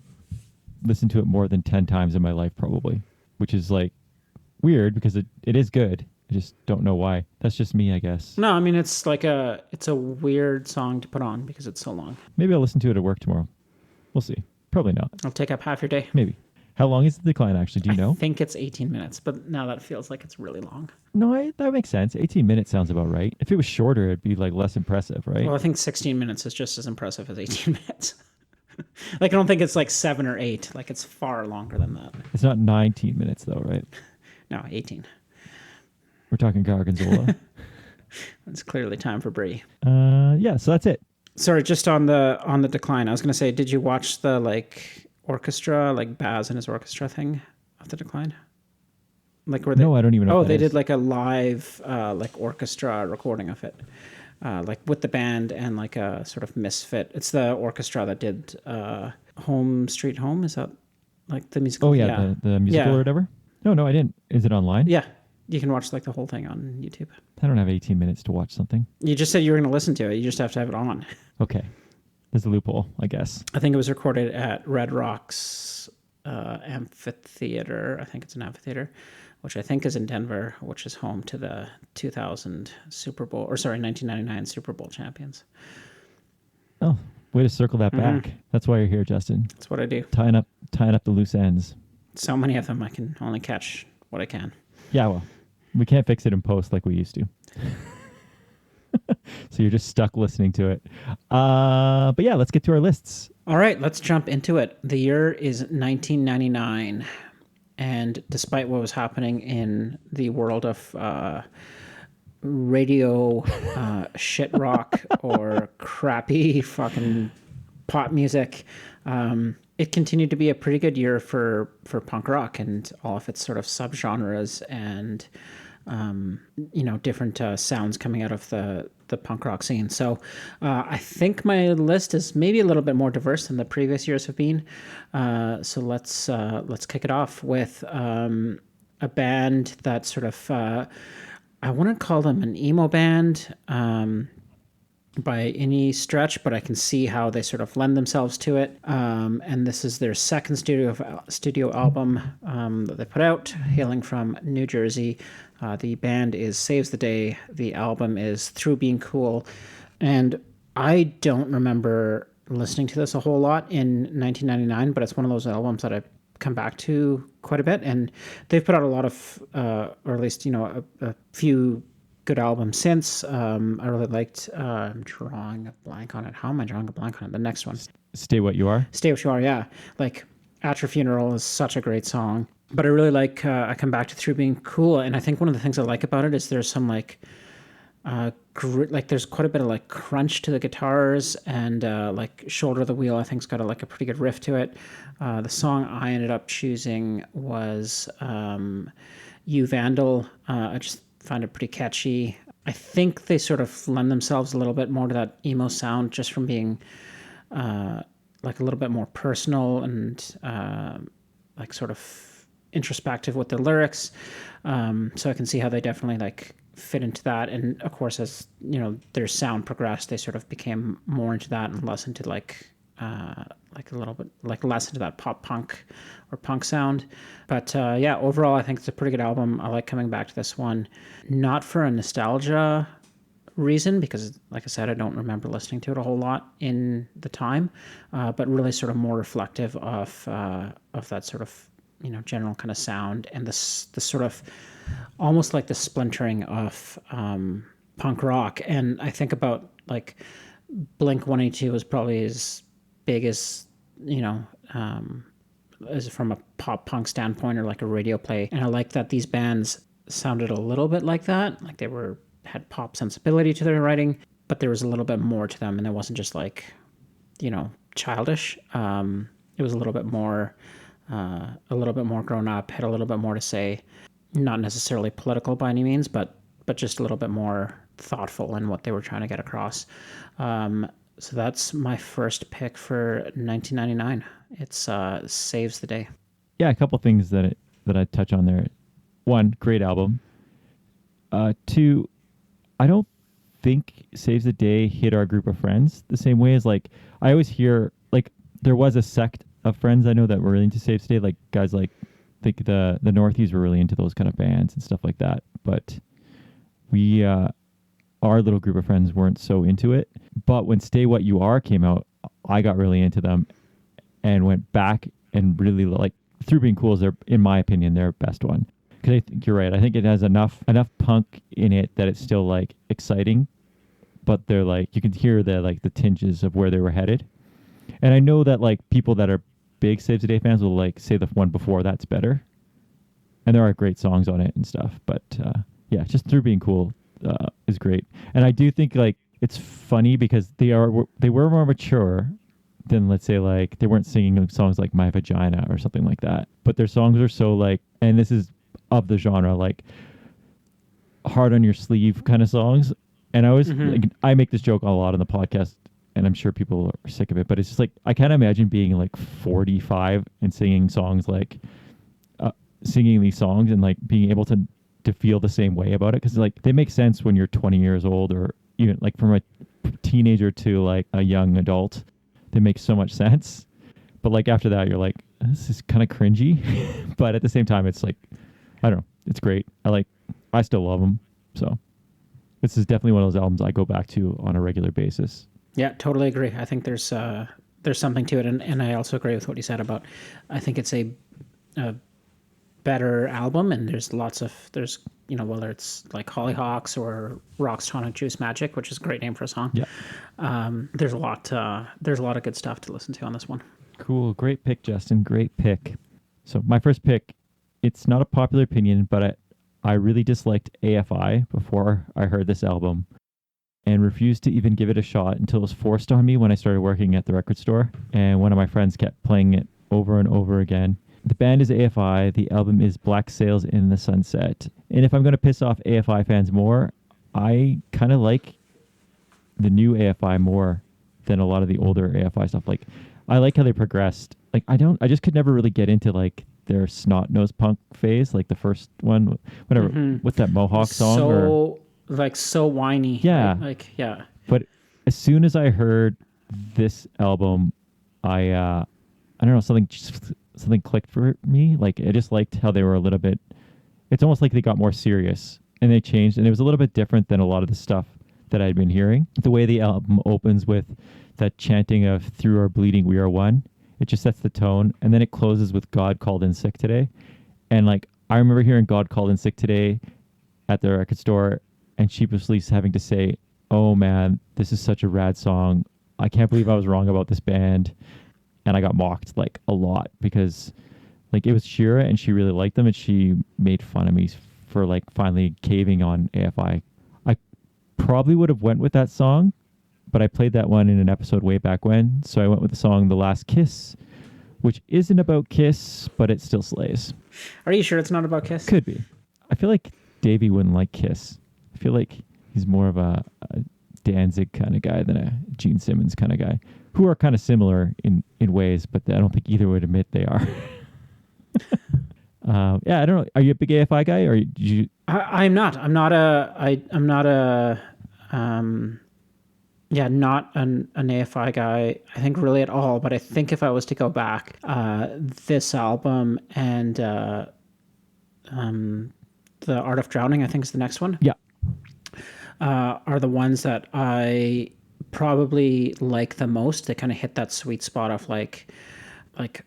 listened to it more than 10 times in my life, probably, which is like weird because it is good. I just don't know why. That's just me, I guess. No, I mean, it's a weird song to put on because it's so long. Maybe I'll listen to it at work tomorrow. We'll see. Probably not. It'll take up half your day. Maybe. How long is the Decline actually? Do you know? I think it's 18 minutes, but now that feels like it's really long. No, that makes sense. 18 minutes sounds about right. If it was shorter, it'd be like less impressive, right? Well, I think 16 minutes is just as impressive as 18 minutes. Like, I don't think it's like 7 or 8. Like, it's far longer than that. It's not 19 minutes though, right? No, 18. We're talking Gargonzola. It's clearly time for Brie. Yeah, so that's it. Sorry, just on the Decline. I was going to say, did you watch the like orchestra, like Baz and his orchestra thing of the Decline? Like where they? No, I don't even know. Oh, they did like a live like orchestra recording of it, like with the band and like a sort of misfit. It's the orchestra that did Home Street Home. Is that like the musical? Oh yeah, the musical or whatever. No, I didn't. Is it online? Yeah, you can watch like the whole thing on YouTube. I don't have 18 minutes to watch something. You just said you were going to listen to it. You just have to have it on. Okay. There's a loophole, I guess. I think it was recorded at Red Rocks Amphitheater. I think it's an amphitheater, which I think is in Denver, which is home to the 1999 Super Bowl champions. Oh, way to circle that back. That's why you're here, Justin. That's what I do. Tying up the loose ends. So many of them, I can only catch what I can. Yeah, well, we can't fix it in post like we used to. So you're just stuck listening to it. But yeah, let's get to our lists. All right, let's jump into it. The year is 1999. And despite what was happening in the world of radio shit rock or crappy fucking pop music, it continued to be a pretty good year for punk rock and all of its sort of subgenres and different sounds coming out of the punk rock scene. So I think my list is maybe a little bit more diverse than the previous years have been. So let's kick it off with a band that sort of I wouldn't call them an emo band by any stretch, but I can see how they sort of lend themselves to it. And this is their second studio album that they put out, hailing from New Jersey. The band is Saves the Day. The album is Through Being Cool. And I don't remember listening to this a whole lot in 1999, but it's one of those albums that I've come back to quite a bit. And they've put out a lot of, or at least, a few good albums since. I really liked, I'm drawing a blank on it. How am I drawing a blank on it? The next one. Stay What You Are? Stay What You Are, yeah. Like, At Your Funeral is such a great song. But I really like, I come back to Through Being Cool. And I think one of the things I like about it is there's some like there's quite a bit of like crunch to the guitars, and like Shoulder of the Wheel I think's got a pretty good riff to it. The song I ended up choosing was You Vandal. I just find it pretty catchy. I think they sort of lend themselves a little bit more to that emo sound just from being like a little bit more personal and like sort of introspective with the lyrics. So I can see how they definitely like fit into that. And of course, as you know, their sound progressed, they sort of became more into that and less into like a little bit like less into that pop punk or punk sound. But yeah, overall, I think it's a pretty good album. I like coming back to this one, not for a nostalgia reason, because like I said, I don't remember listening to it a whole lot in the time, but really sort of more reflective of that sort of, you know, general kind of sound and the sort of almost like the splintering of punk rock. And I think about like Blink-182 was probably as big as, you know, as from a pop punk standpoint or like a radio play. And I like that these bands sounded a little bit like that, like they had pop sensibility to their writing, but there was a little bit more to them, and it wasn't just like, you know, childish. It was a little bit more grown up, had a little bit more to say, not necessarily political by any means, but just a little bit more thoughtful in what they were trying to get across. So that's my first pick for 1999. It's Saves the Day. Yeah, a couple things that I touch on there. One, great album. Two, I don't think Saves the Day hit our group of friends the same way as, like, I always hear, like, there was a sect of friends I know that were really into Saves the Day, like guys like, I think the Northies were really into those kind of bands and stuff like that. But we, our little group of friends weren't so into it. But when Stay What You Are came out, I got really into them and went back and really, like, Through Being Cool is in my opinion, their best one. Because I think you're right. I think it has enough punk in it that it's still like exciting, but they're like, you can hear the tinges of where they were headed. And I know that like people that are big Saves the Day fans will like say the one before that's better, and there are great songs on it and stuff. But yeah, just Through Being Cool is great. And I do think like it's funny because they were more mature than, let's say, like they weren't singing songs like My Vagina or something like that. But their songs are so like, and this is of the genre, like hard on your sleeve kind of songs. And I always like, I make this joke a lot on the podcast, and I'm sure people are sick of it, but it's just like I can't imagine being like 45 and singing songs like singing these songs and like being able to feel the same way about it, because like they make sense when you're 20 years old, or even like from a teenager to like a young adult. They make so much sense, but like after that you're like, this is kind of cringy. But at the same time, it's like, I don't know, it's great. I still love them. So this is definitely one of those albums I go back to on a regular basis. Yeah, totally agree. I think there's something to it, and I also agree with what you said about, I think it's a better album, and there's you know, whether it's like Hollyhocks or Rocks Tonic Juice Magic, which is a great name for a song. Yeah. There's a lot of good stuff to listen to on this one. Cool. Great pick, Justin. Great pick. So my first pick, it's not a popular opinion, but I really disliked AFI before I heard this album and refused to even give it a shot until it was forced on me when I started working at the record store, and one of my friends kept playing it over and over again. The band is AFI. The album is Black Sails in the Sunset. And if I'm going to piss off AFI fans more, I kind of like the new AFI more than a lot of the older AFI stuff. Like, I like how they progressed. Like, I just could never really get into like their snot-nosed punk phase, like the first one, whatever. What's that Mohawk song? So whiny. Yeah. Right? Like, yeah. But as soon as I heard this album, I don't know, something clicked for me. Like, I just liked how they were a little bit, it's almost like they got more serious and they changed, and it was a little bit different than a lot of the stuff that I'd been hearing. The way the album opens with that chanting of "Through our bleeding we are one," it just sets the tone, and then it closes with "God called in sick today." And like, I remember hearing "God called in sick today" at the record store and sheepishly having to say, "Oh man, this is such a rad song. I can't believe I was wrong about this band." And I got mocked like a lot because like it was Shira and she really liked them, and she made fun of me for like finally caving on AFI. I probably would have went with that song, but I played that one in an episode way back when. So I went with the song "The Last Kiss," which isn't about Kiss, but it still slays. Are you sure it's not about Kiss? Could be. I feel like Davey wouldn't like Kiss. I feel like he's more of a Danzig kind of guy than a Gene Simmons kind of guy, who are kind of similar in ways, but I don't think either would admit they are. Yeah, I don't know. Are you a big AFI guy, or did you? I'm not. I'm not a. Yeah, not an AFI guy, I think, really at all. But I think if I was to go back, this album and The Art of Drowning, I think is the next one. Yeah. Are the ones that I probably like the most. They kind of hit that sweet spot of like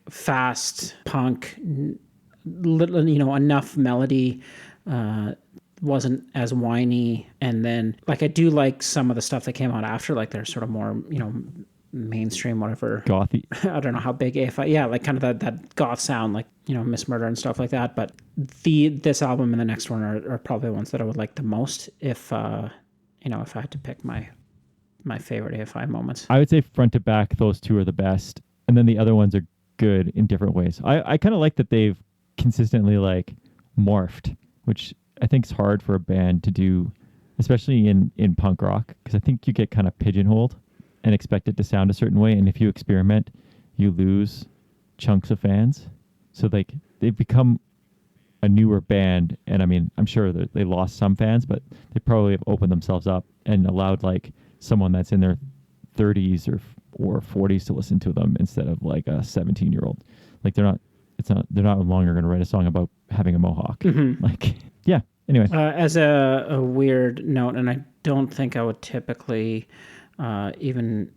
fast punk, enough melody, wasn't as whiny, and then like I do like some of the stuff that came out after, like they're sort of more mainstream, whatever, Gothy. I don't know how big AFI, yeah, like kind of that goth sound, like Miss Murder and stuff like that. But this album and the next one are probably the ones that I would like the most if if I had to pick my favorite AFI moments. I would say front to back, those two are the best, and then the other ones are good in different ways. I kind of like that they've consistently like morphed, which I think is hard for a band to do, especially in punk rock, because I think you get kind of pigeonholed and expect it to sound a certain way, and if you experiment, you lose chunks of fans. So like they've become a newer band, and I mean, I'm sure that they lost some fans, but they probably have opened themselves up and allowed like someone that's in their 30s or 40s to listen to them instead of like a 17-year-old. Like they're not no longer going to write a song about having a mohawk. Mm-hmm. Like, yeah. Anyway, as a weird note, and I don't think I would typically even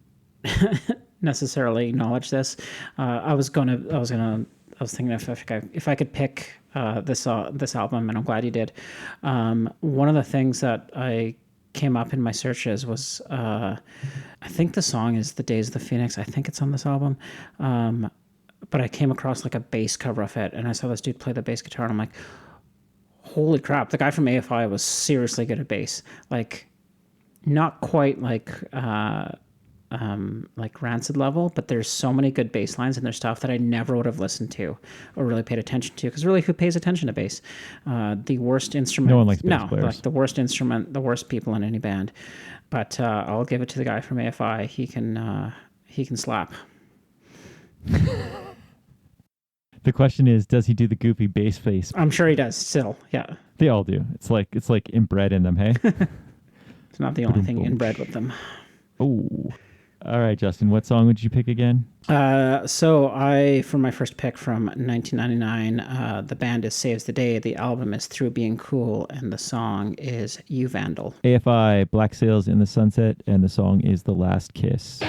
necessarily acknowledge this. I was thinking if I could pick this album, and I'm glad you did. One of the things that I came up in my searches was I think the song is "The Days of the Phoenix." I think it's on this album. But I came across like a bass cover of it, and I saw this dude play the bass guitar, and I'm like, holy crap, the guy from AFI was seriously good at bass. Like, not quite like Rancid level, but there's so many good bass lines in their stuff that I never would have listened to or really paid attention to, because really, who pays attention to bass? The worst instrument. No one likes bass players. Like the worst instrument, the worst people in any band. But I'll give it to the guy from AFI. He can slap. the question is, does he do the goofy bass face? I'm sure he does still. Yeah. They all do. It's like inbred in them, hey? It's not the only thing inbred with them. Oh. All right, Justin, what song would you pick again? So for my first pick from 1999, the band is Saves the Day, the album is Through Being Cool, and the song is You Vandal. AFI, Black Sails in the Sunset, and the song is The Last Kiss.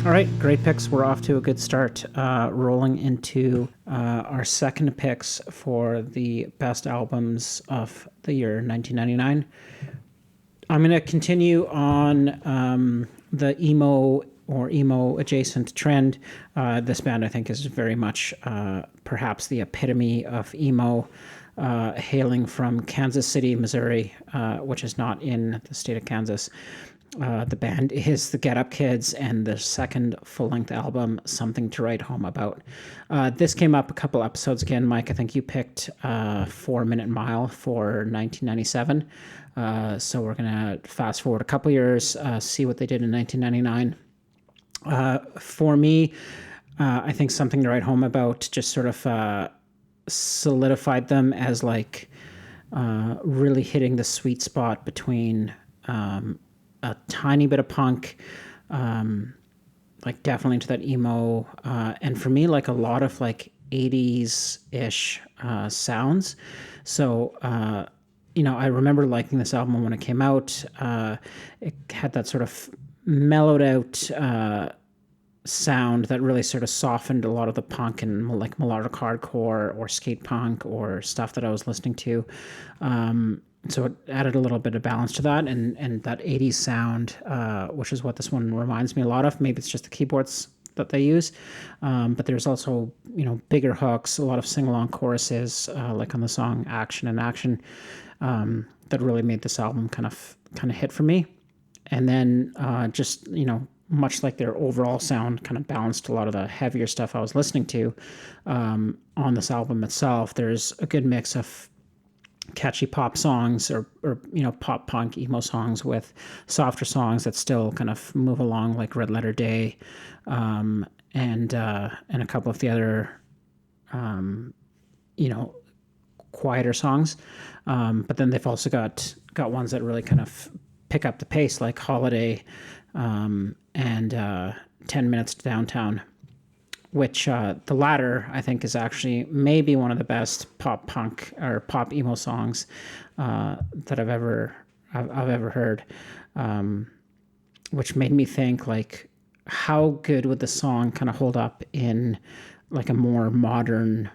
All right, great picks. We're off to a good start. Rolling into our second picks for the best albums of the year 1999. I'm going to continue on the emo or emo adjacent trend. This band, I think, is very much perhaps the epitome of emo, hailing from Kansas City, Missouri, which is not in the state of Kansas. The band is the Get Up Kids, and their second full-length album, Something to Write Home About. This came up a couple episodes again, Mike. I think you picked 4 Minute Mile for 1997. So we're going to fast forward a couple years, see what they did in 1999. For me, I think Something to Write Home About just sort of solidified them as like really hitting the sweet spot between a tiny bit of punk, like definitely into that emo, and for me, like a lot of like 80s-ish sounds. So, I remember liking this album when it came out. It had that sort of mellowed out sound that really sort of softened a lot of the punk and like melodic hardcore or skate punk or stuff that I was listening to. So it added a little bit of balance to that and that 80s sound, which is what this one reminds me a lot of. Maybe it's just the keyboards that they use. But there's also, bigger hooks, a lot of sing-along choruses, like on the song Action and Action, that really made this album kind of hit for me. And then just, much like their overall sound kind of balanced a lot of the heavier stuff I was listening to on this album itself. There's a good mix of catchy pop songs or pop punk emo songs with softer songs that still kind of move along, like Red Letter Day, and a couple of the other quieter songs, but then they've also got ones that really kind of pick up the pace, like Holiday, and 10 Minutes to Downtown, which the latter I think is actually maybe one of the best pop punk or pop emo songs that I've ever heard, which made me think like how good would the song kind of hold up in like a more modern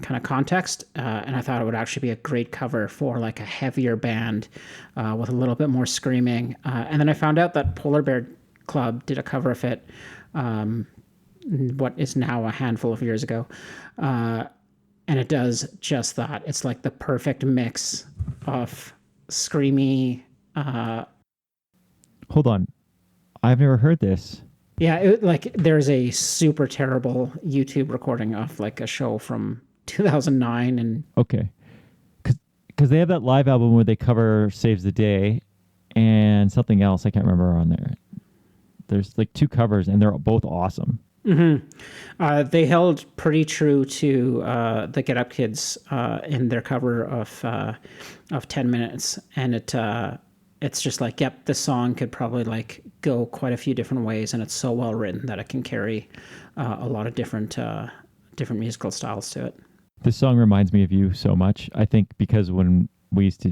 kind of context, and I thought it would actually be a great cover for like a heavier band with a little bit more screaming, and then I found out that Polar Bear Club did a cover of it what is now a handful of years ago, and it does just that. It's like the perfect mix of screamy. Hold on, I've never heard this. Yeah, there's a super terrible YouTube recording of like a show from 2009, and okay, because they have that live album where they cover Saves the Day and something else I can't remember on there. There's like 2 covers and they're both awesome. Mm-hmm. They held pretty true to the Get Up Kids in their cover of 10 Minutes, and it's just like, yep, this song could probably like go quite a few different ways, and it's so well written that it can carry a lot of different musical styles to it. This song reminds me of you so much. I think because when I used to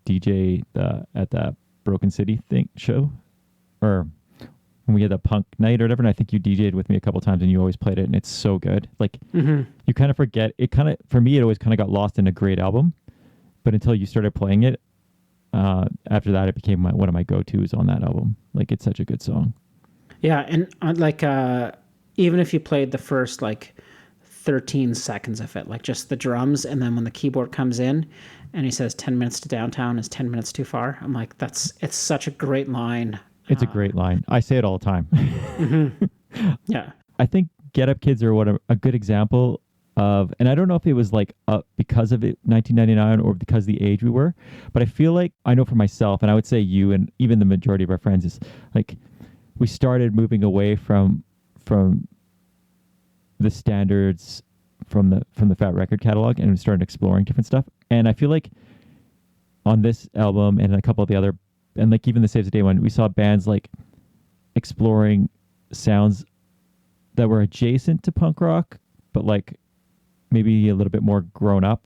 DJ at the Broken City show, or when we had the punk night or whatever, and I think you DJ'd with me a couple times and you always played it, and it's so good. Like, you kind of forget it. For me, it always kind of got lost in a great album, but until you started playing it, after that, it became one of my go-tos on that album. Like, it's such a good song. Yeah, and even if you played the first like 13 seconds of it, like just the drums, and then when the keyboard comes in and he says 10 minutes to downtown is 10 minutes too far, I'm like, it's such a great line. It's a great line. I say it all the time. Yeah. I think Get Up Kids are a good example of, and I don't know if it was like because of it 1999 or because the age we were, but I feel like, I know for myself, and I would say you and even the majority of our friends, is like we started moving away from the standards from the Fat Record catalog, and we started exploring different stuff. And I feel like on this album and a couple of the other, and like even the Saves the Day one, we saw bands like exploring sounds that were adjacent to punk rock, but like maybe a little bit more grown up.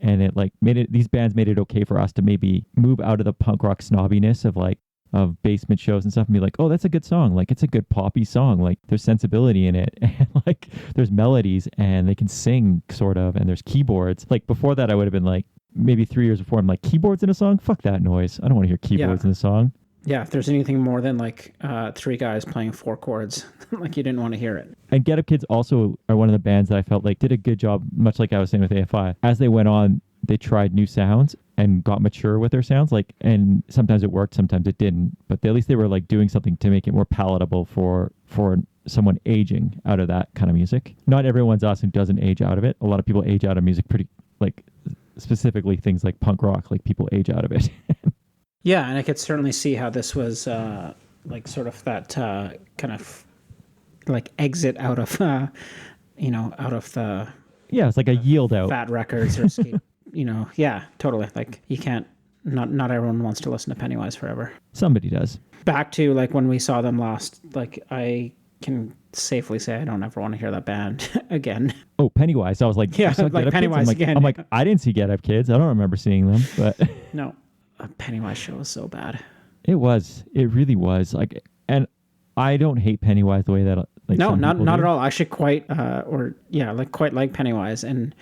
And it like these bands made it okay for us to maybe move out of the punk rock snobbiness of like, of basement shows and stuff and be like, oh, that's a good song. Like, it's a good poppy song. Like, there's sensibility in it, and like there's melodies, and they can sing sort of, and there's keyboards. Like, before that, I would have been like, maybe 3 years before, I'm like, keyboards in a song? Fuck that noise. I don't want to hear keyboards in a song. Yeah, if there's anything more than like 3 guys playing 4 chords, like you didn't want to hear it. And Get Up Kids also are one of the bands that I felt like did a good job, much like I was saying with AFI. As they went on, they tried new sounds and got mature with their sounds. Like, and sometimes it worked, sometimes it didn't. But at least they were like doing something to make it more palatable for someone aging out of that kind of music. Not everyone's us who doesn't age out of it. A lot of people age out of music pretty, like, specifically things like punk rock, like people age out of it. Yeah, and I could certainly see how this was like sort of that kind of like exit out of, out of the... Yeah, it's like a yield out. Fat records or skate, yeah, totally. Like you can't, not everyone wants to listen to Pennywise forever. Somebody does. Back to like when we saw them last, like I can safely say I don't ever want to hear that band again. Oh, Pennywise. I was like, yeah, like Pennywise again. I'm like, I didn't see Get Up Kids. I don't remember seeing them, but... No. A Pennywise show was so bad. It was. It really was. Like, and I don't hate Pennywise the way that like no, some not do. at all. I actually quite quite like Pennywise and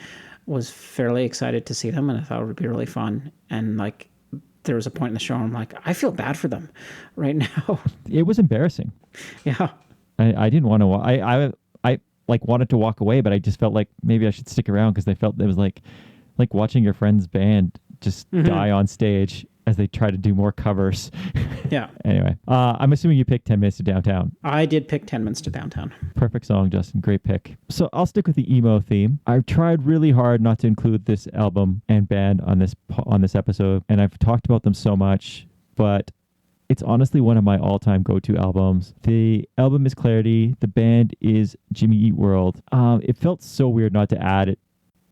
was fairly excited to see them, and I thought it would be really fun. And like, there was a point in the show where I'm like, I feel bad for them right now. It was embarrassing. Yeah. I didn't want to. I like wanted to walk away, but I just felt like maybe I should stick around because they felt it was like watching your friend's band just die on stage as they try to do more covers. Yeah. Anyway, I'm assuming you picked 10 Minutes to Downtown. I did pick 10 Minutes to Downtown. Perfect song, Justin. Great pick. So I'll stick with the emo theme. I've tried really hard not to include this album and band on this episode, and I've talked about them so much, but it's honestly one of my all-time go-to albums. The album is Clarity. The band is Jimmy Eat World. It felt so weird not to add it.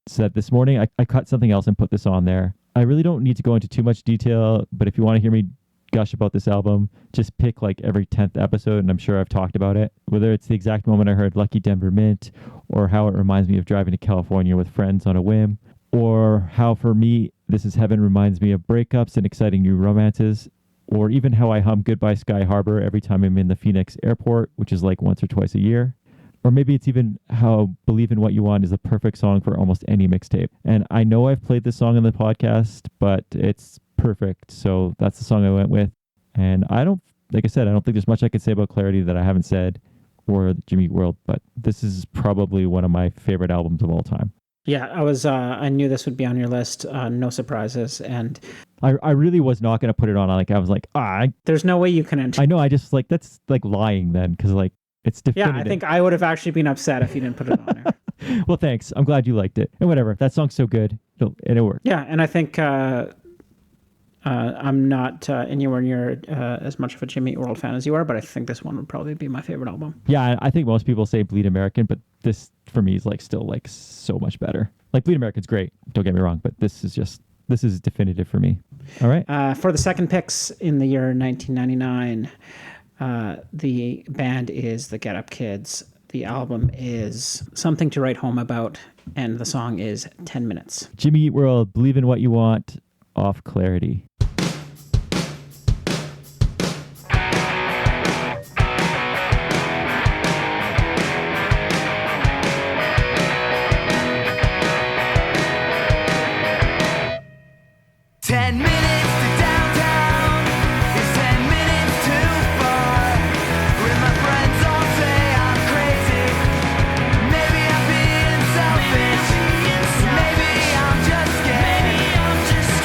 So that this morning I cut something else and put this on there. I really don't need to go into too much detail, but if you want to hear me gush about this album, just pick like every 10th episode, and I'm sure I've talked about it. Whether it's the exact moment I heard Lucky Denver Mint, or how it reminds me of driving to California with friends on a whim, or how for me This Is Heaven reminds me of breakups and exciting new romances, or even how I hum Goodbye Sky Harbor every time I'm in the Phoenix airport, which is like once or twice a year. Or maybe it's even how Believe in What You Want is the perfect song for almost any mixtape. And I know I've played this song on the podcast, but it's perfect. So that's the song I went with. And I don't think there's much I could say about Clarity that I haven't said, or Jimmy Eat World, but this is probably one of my favorite albums of all time. Yeah, I knew this would be on your list. No surprises. And I really was not going to put it on. Like, I was like, there's no way you can. I know. I just like, that's like lying then. Cause like, it's definitive. Yeah, I think I would have actually been upset if you didn't put it on there. Well, thanks. I'm glad you liked it. And whatever. That song's so good. It'll work. Yeah, and I think I'm not anywhere near as much of a Jimmy Eat World fan as you are, but I think this one would probably be my favorite album. Yeah, I think most people say Bleed American, but this for me is like still like so much better. Like Bleed American's great. Don't get me wrong, but this is definitive for me. All right. For the second picks in the year 1999. The band is the Get Up Kids. The album is Something to Write Home About, and the song is 10 Minutes. Jimmy Eat World, Believe in What You Want, off Clarity. Maybe I'm just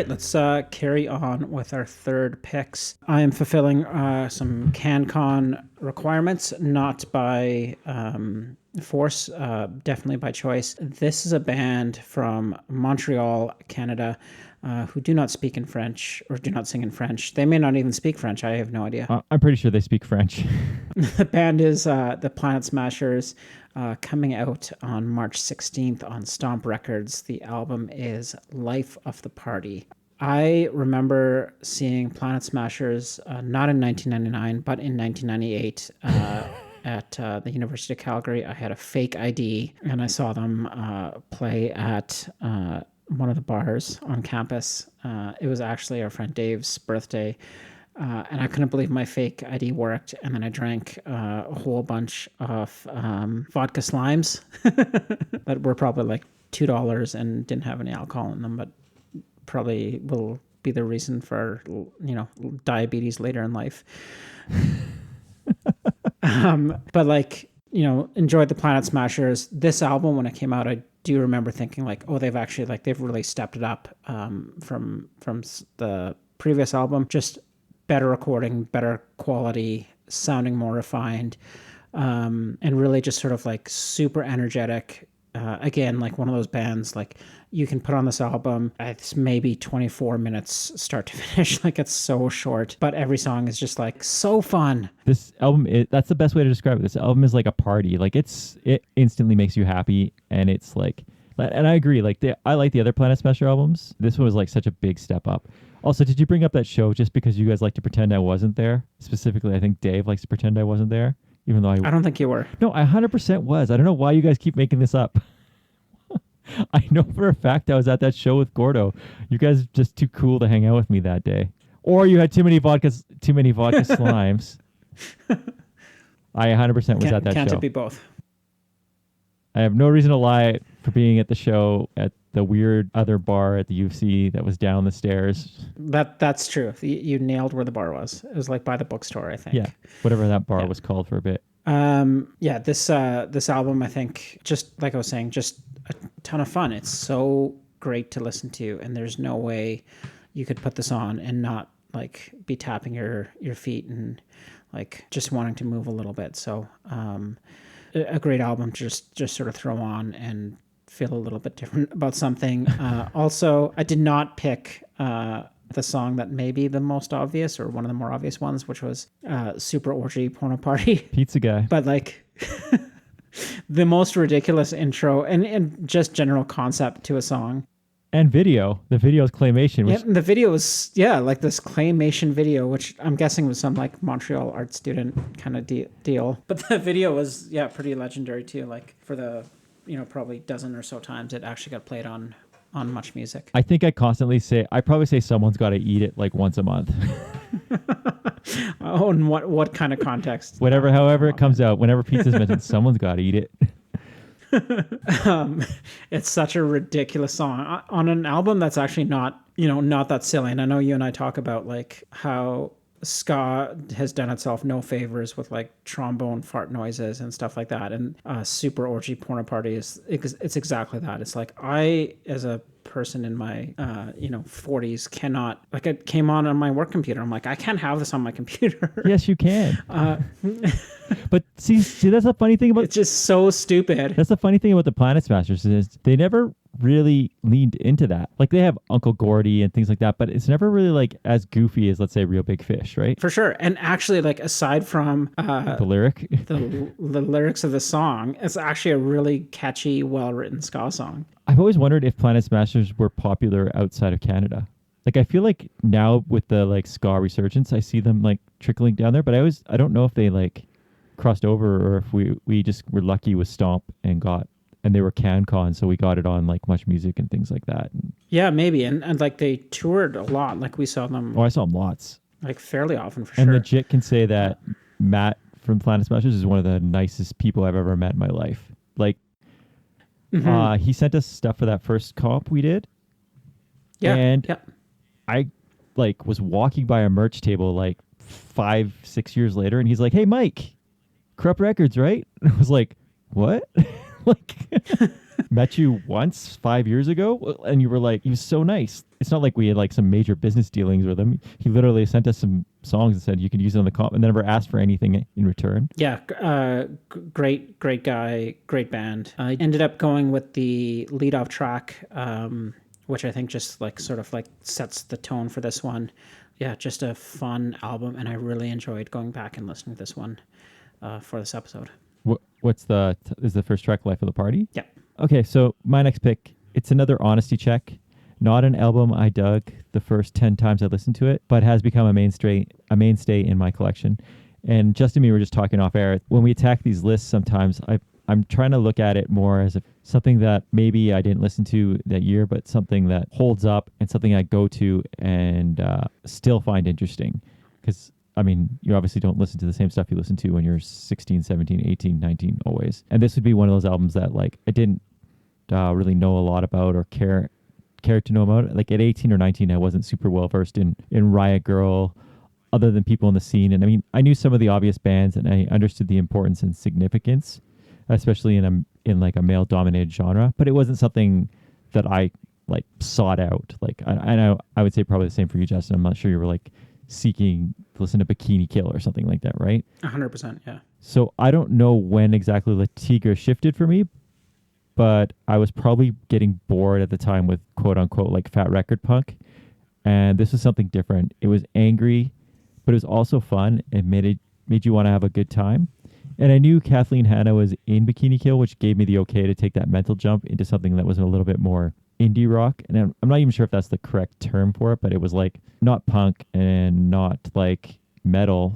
right, let's carry on with our third picks. I am fulfilling some CanCon requirements, not by force, definitely by choice. This is a band from Montreal, Canada, who do not speak in French or do not sing in French. They may not even speak French. I have no idea. I'm pretty sure they speak French. The band is the Planet Smashers, coming out on March 16th on Stomp Records. The album is Life of the Party. I remember seeing Planet Smashers not in 1999, but in 1998 at the University of Calgary. I had a fake ID, and I saw them play at one of the bars on campus. It was actually our friend Dave's birthday. And I couldn't believe my fake ID worked. And then I drank a whole bunch of vodka slimes that were probably like $2 and didn't have any alcohol in them, but probably will be the reason for, diabetes later in life. But like, enjoyed the Planet Smashers. This album, when it came out, I do remember thinking like, oh, they've really stepped it up from the previous album. Just better recording, better quality, sounding more refined, and really just sort of like super energetic. Again, like one of those bands, like you can put on this album, it's maybe 24 minutes start to finish. Like it's so short, but every song is just like so fun. This album, that's the best way to describe it. This album is like a party. Like it instantly makes you happy. And it's like, and I agree, like I like the other Planet Smasher albums. This one was like such a big step up. Also, did you bring up that show just because you guys like to pretend I wasn't there? Specifically, I think Dave likes to pretend I wasn't there, even though I don't think you were. No, I 100% was. I don't know why you guys keep making this up. I know for a fact I was at that show with Gordo. You guys are just too cool to hang out with me that day. Or you had too many vodka slimes. I 100% was at that show. Can't it be both? I have no reason to lie for being at the show at the weird other bar at the UFC that was down the stairs. That's true. You nailed where the bar was. It was like by the bookstore, I think. Yeah, whatever that bar was called for a bit. This album, I think, just like I was saying, just a ton of fun. It's so great to listen to, and there's no way you could put this on and not like be tapping your feet and like just wanting to move a little bit. So a great album to just sort of throw on and feel a little bit different about something. Also, I did not pick the song that may be the most obvious or one of the more obvious ones, which was Super Orgy Porno Party. Pizza Guy. But like the most ridiculous intro and just general concept to a song. And video. The video is claymation. Yeah, the video was, like this claymation video, which I'm guessing was some like Montreal art student kind of deal. But the video was, pretty legendary too. Like for the, probably dozen or so times it actually got played on Much Music. I think I probably say someone's got to eat it like once a month. Oh, and what kind of context? However it comes out, whenever pizza's mentioned, someone's got to eat it. It's such a ridiculous song on an album that's actually not that silly. And I know you and I talk about like how ska has done itself no favors with like trombone fart noises and stuff like that. And Super Orgy Porno Party it's exactly that. It's like I, as a person in my 40s, cannot, like it came on my work computer. I'm like, I can't have this on my computer. Yes, you can. But see, that's the funny thing about it's just so stupid. That's the funny thing about the Planet Smashers is they never really leaned into that. Like they have Uncle Gordy and things like that, but it's never really like as goofy as, let's say, Real Big Fish, right? For sure. And actually, like aside from the lyric, the lyrics of the song, it's actually a really catchy, well-written ska song. I've always wondered if Planet Smashers were popular outside of Canada. Like I feel like now with the like ska resurgence, I see them like trickling down there, but I don't know if they like crossed over or if we just were lucky with Stomp and they were CanCon, so we got it on like Much Music and things like that. Yeah, maybe. And like they toured a lot. Like we saw them. Oh, I saw them lots. Like fairly often for sure. And legit can say that Matt from Planet Smashers is one of the nicest people I've ever met in my life. Like he sent us stuff for that first comp we did. Yeah. And I like was walking by a merch table like 5-6 years later and he's like, "Hey Mike, Corrupt Records, right?" And I was like, "What?" Like met you once 5 years ago, and you were like, he was so nice. It's not like we had like some major business dealings with him. He literally sent us some songs and said you can use it on the comp, and never asked for anything in return. Yeah, great guy, great band. I ended up going with the lead-off track, which I think just like sort of like sets the tone for this one. Yeah, just a fun album, and I really enjoyed going back and listening to this one for this episode. Is the first track Life of the Party? Yeah. Okay, so my next pick, it's another honesty check. Not an album I dug the first 10 times I listened to it, but has become a mainstay in my collection. And Justin and me were just talking off air. When we attack these lists, sometimes I'm trying to look at it more as something that maybe I didn't listen to that year, but something that holds up and something I go to and still find interesting. Because, I mean, you obviously don't listen to the same stuff you listen to when you're 16, 17, 18, 19 always. And this would be one of those albums that like I didn't really know a lot about or cared to know about. Like at 18 or 19, I wasn't super well versed in Riot Girl, other than people in the scene. And I mean, I knew some of the obvious bands, and I understood the importance and significance, especially in like a male dominated genre. But it wasn't something that I like sought out. Like I know I would say probably the same for you, Justin. I'm not sure you were like seeking to listen to Bikini Kill or something like that, right? 100%, yeah. So I don't know when exactly La Tigra shifted for me, but I was probably getting bored at the time with quote unquote like fat record punk. And this was something different. It was angry, but it was also fun. It made you want to have a good time. And I knew Kathleen Hanna was in Bikini Kill, which gave me the okay to take that mental jump into something that was a little bit more indie rock. And I'm not even sure if that's the correct term for it, but it was like not punk and not like metal.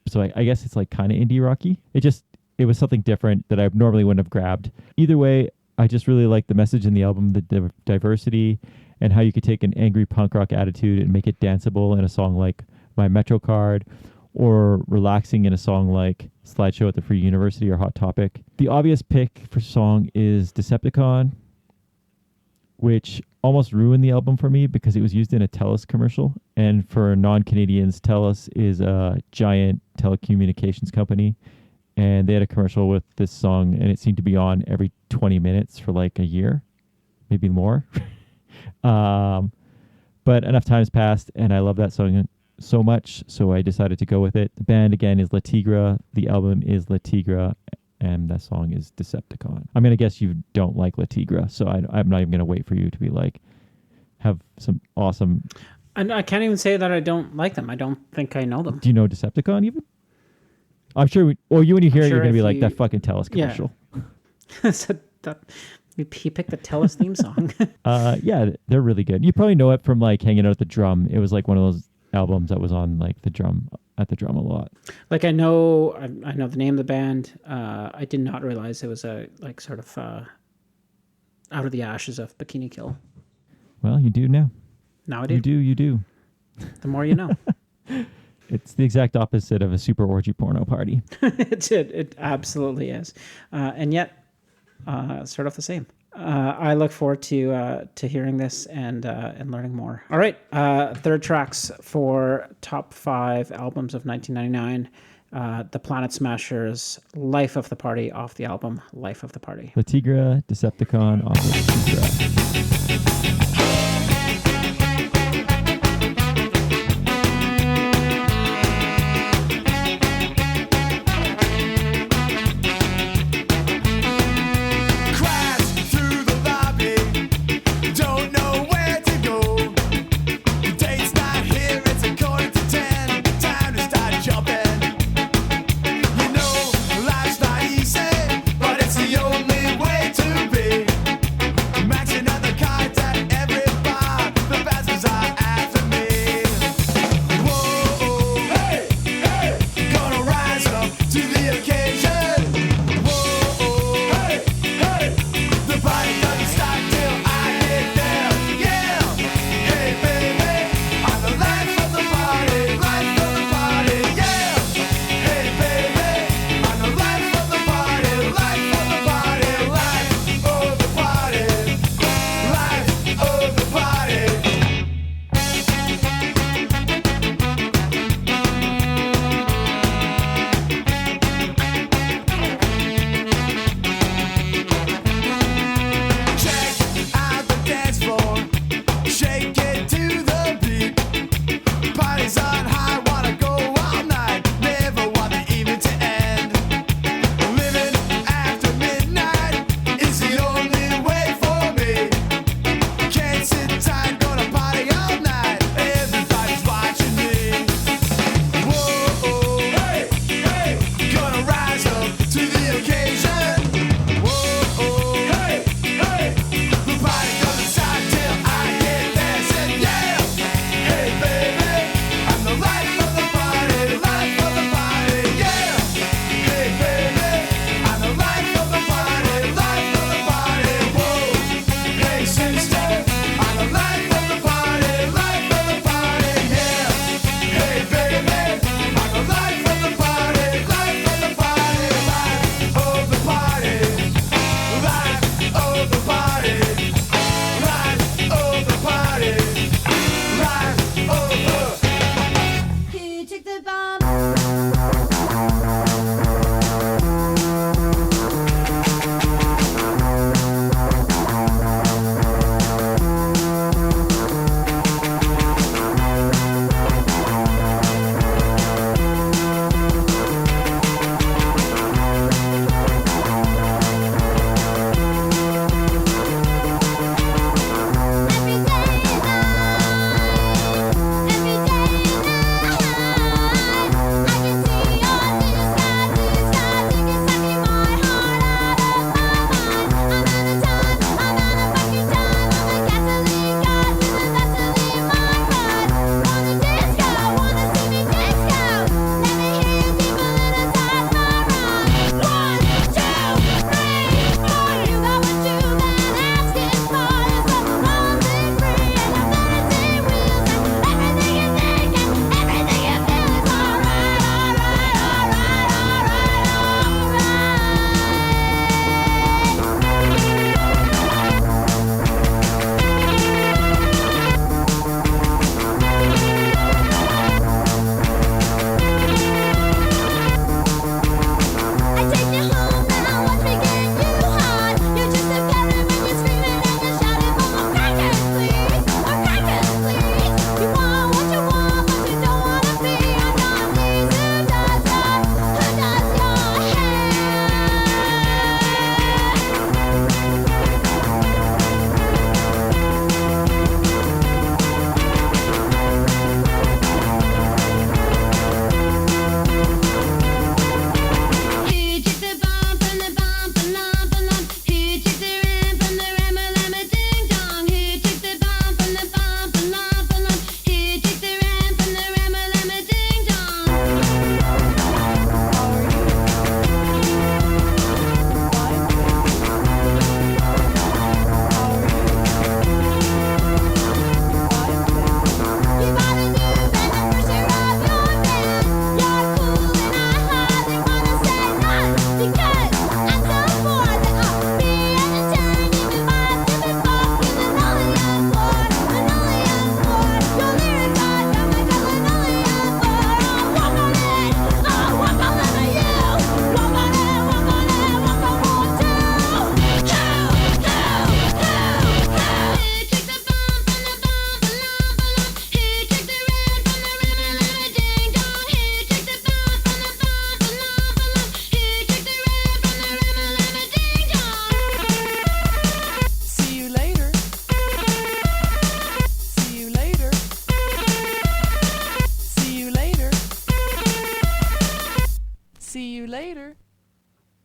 So I guess it's like kind of indie rocky. It was something different that I normally wouldn't have grabbed. Either way, I just really like the message in the album, the diversity, and how you could take an angry punk rock attitude and make it danceable in a song like My Metro Card, or relaxing in a song like Slideshow at the Free University or Hot Topic. The obvious pick for song is Decepticon, which almost ruined the album for me because it was used in a TELUS commercial. And for non-Canadians, TELUS is a giant telecommunications company. And they had a commercial with this song, and it seemed to be on every 20 minutes for like a year, maybe more. But enough time's passed, and I love that song so much, so I decided to go with it. The band, again, is La Tigra. The album is La Tigra, and that song is Decepticon. I'm going to guess you don't like La Tigra, so I'm not even going to wait for you to be like, have some awesome... I can't even say that I don't like them. I don't think I know them. Do you know Decepticon even? I'm sure. When you hear it, you're going to be like, that fucking TELUS commercial. Yeah. So he picked the TELUS theme song. Yeah, they're really good. You probably know it from like hanging out at the Drum. It was like one of those albums that was on like the Drum a lot. Like I know the name of the band. I did not realize it was a like sort of out of the ashes of Bikini Kill. Well, you do now. Now I do. You do. The more you know. It's the exact opposite of a super orgy porno party. It absolutely is, and yet sort of the same. I look forward to hearing this and learning more. All right, third tracks for top 5 albums of 1999. The Planet Smashers' "Life of the Party" off the album "Life of the Party." La Tigra, Decepticon off of La Tigra. Maxing out the kite that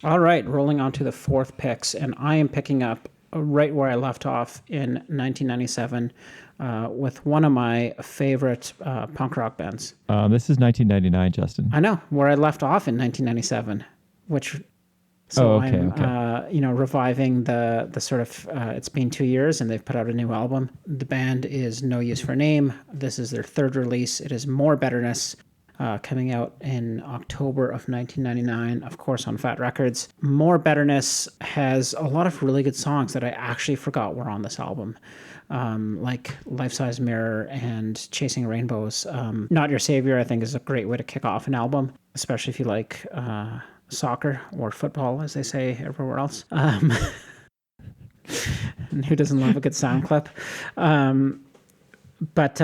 All right, rolling on to the fourth picks, and I am picking up right where I left off in 1997 with one of my favorite punk rock bands. This is 1999, Justin. I know, where I left off in 1997, which... So I'm, reviving the sort of, it's been 2 years and they've put out a new album. The band is No Use for Name. This is their third release. It is More Betterness, coming out in October of 1999, of course, on Fat Records. More Betterness has a lot of really good songs that I actually forgot were on this album. Like Life Size Mirror and Chasing Rainbows. Not Your Savior, I think, is a great way to kick off an album, especially if you like... soccer or football, as they say everywhere else. And who doesn't love a good sound clip? But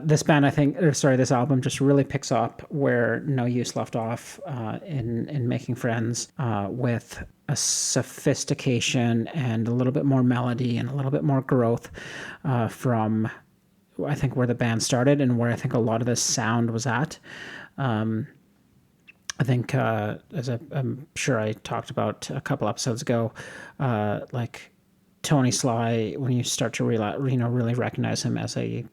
this band, this album just really picks up where No Use left off in Making Friends, with a sophistication and a little bit more melody and a little bit more growth from, I think, where the band started and where I think a lot of this sound was at. I think, as I'm sure I talked about a couple episodes ago, like Tony Sly, when you start to really recognize him as the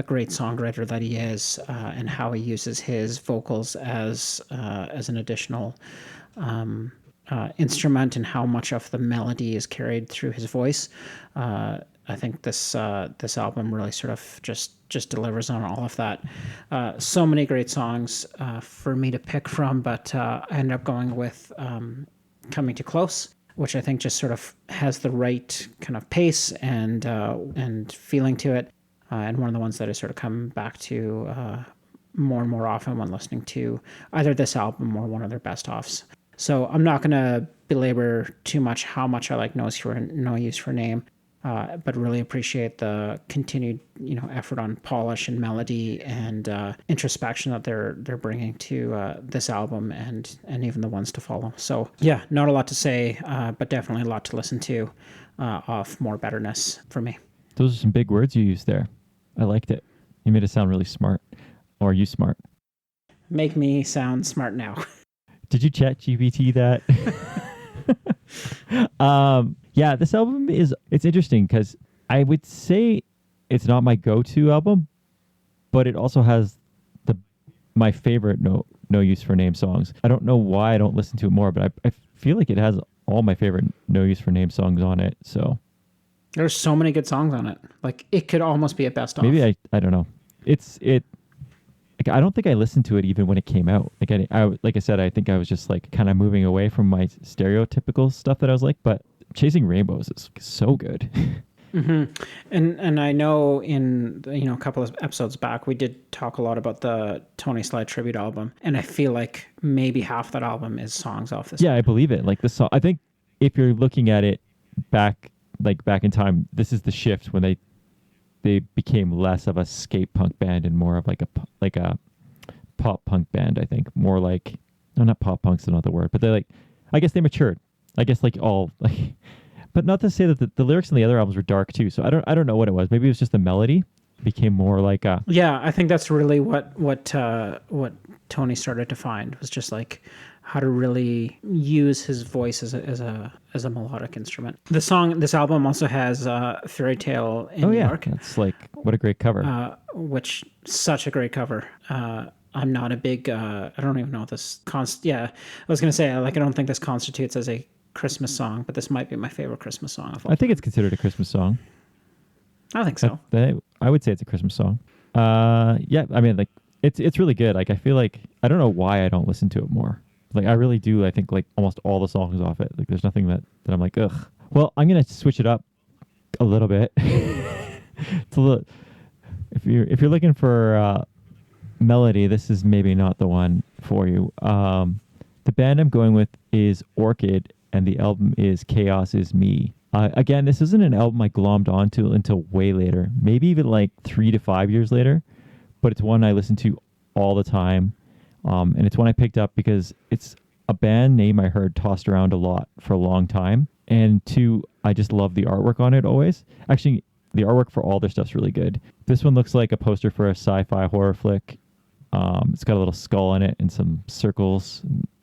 great songwriter that he is, and how he uses his vocals as an additional instrument, and how much of the melody is carried through his voice. I think this album really sort of just delivers on all of that. So many great songs for me to pick from, but I ended up going with Coming Too Close, which I think just sort of has the right kind of pace and feeling to it, and one of the ones that I sort of come back to more and more often when listening to either this album or one of their best-offs. So I'm not going to belabor too much how much I like No Use for Name. But really appreciate the continued, effort on polish and melody and introspection that they're bringing to this album and even the ones to follow. So yeah, not a lot to say, but definitely a lot to listen to off More Betterness for me. Those are some big words you used there. I liked it. You made it sound really smart. Or are you smart? Make me sound smart now. Did you chat GPT that? Yeah, this album it's interesting because I would say it's not my go-to album, but it also has my favorite No Use for Name songs. I don't know why I don't listen to it more, but I feel like it has all my favorite No Use for Name songs on it. So there's so many good songs on it. Like, it could almost be a best of. Maybe I don't know. I don't think I listened to it even when it came out. Like I said, I think I was just like kind of moving away from my stereotypical stuff that I was like, but Chasing Rainbows is so good. Mm-hmm. And I know in a couple of episodes back we did talk a lot about the Tony Sly tribute album, and I feel like maybe half that album is songs off this. Yeah, I believe it. Like this song, I think if you're looking at it back in time, this is the shift when they became less of a skate punk band and more of like a pop punk band. I think more like, no, not pop punk's not the word, but I guess they matured. I guess but not to say that the lyrics in the other albums were dark too. So I don't know what it was. Maybe it was just the melody became more like a. Yeah, I think that's really what Tony started to find, was just like how to really use his voice as a melodic instrument. This album also has Fairy Tale in New York. That's like, what a great cover. Which, such a great cover. I'm not a big, I don't even know if this, I was going to say, I don't think this constitutes as a Christmas song, but this might be my favorite Christmas song of all. I think it's considered a Christmas song. I think so. I would say it's a Christmas song. Yeah, I mean, like, it's really good. Like, I feel like, I don't know why I don't listen to it more. Like, I really do. I think, like, almost all the songs off it. Like, there's nothing that I'm like, ugh. Well, I'm going to switch it up a little bit. It's a little, if you're looking for melody, this is maybe not the one for you. The band I'm going with is Orchid, and the album is Chaos Is Me. Again, this isn't an album I glommed onto until way later, maybe even like 3 to 5 years later, but it's one I listen to all the time. And it's one I picked up because it's a band name I heard tossed around a lot for a long time. And two, I just love the artwork on it always. Actually, the artwork for all their stuff's really good. This one looks like a poster for a sci-fi horror flick. It's got a little skull in it and some circles.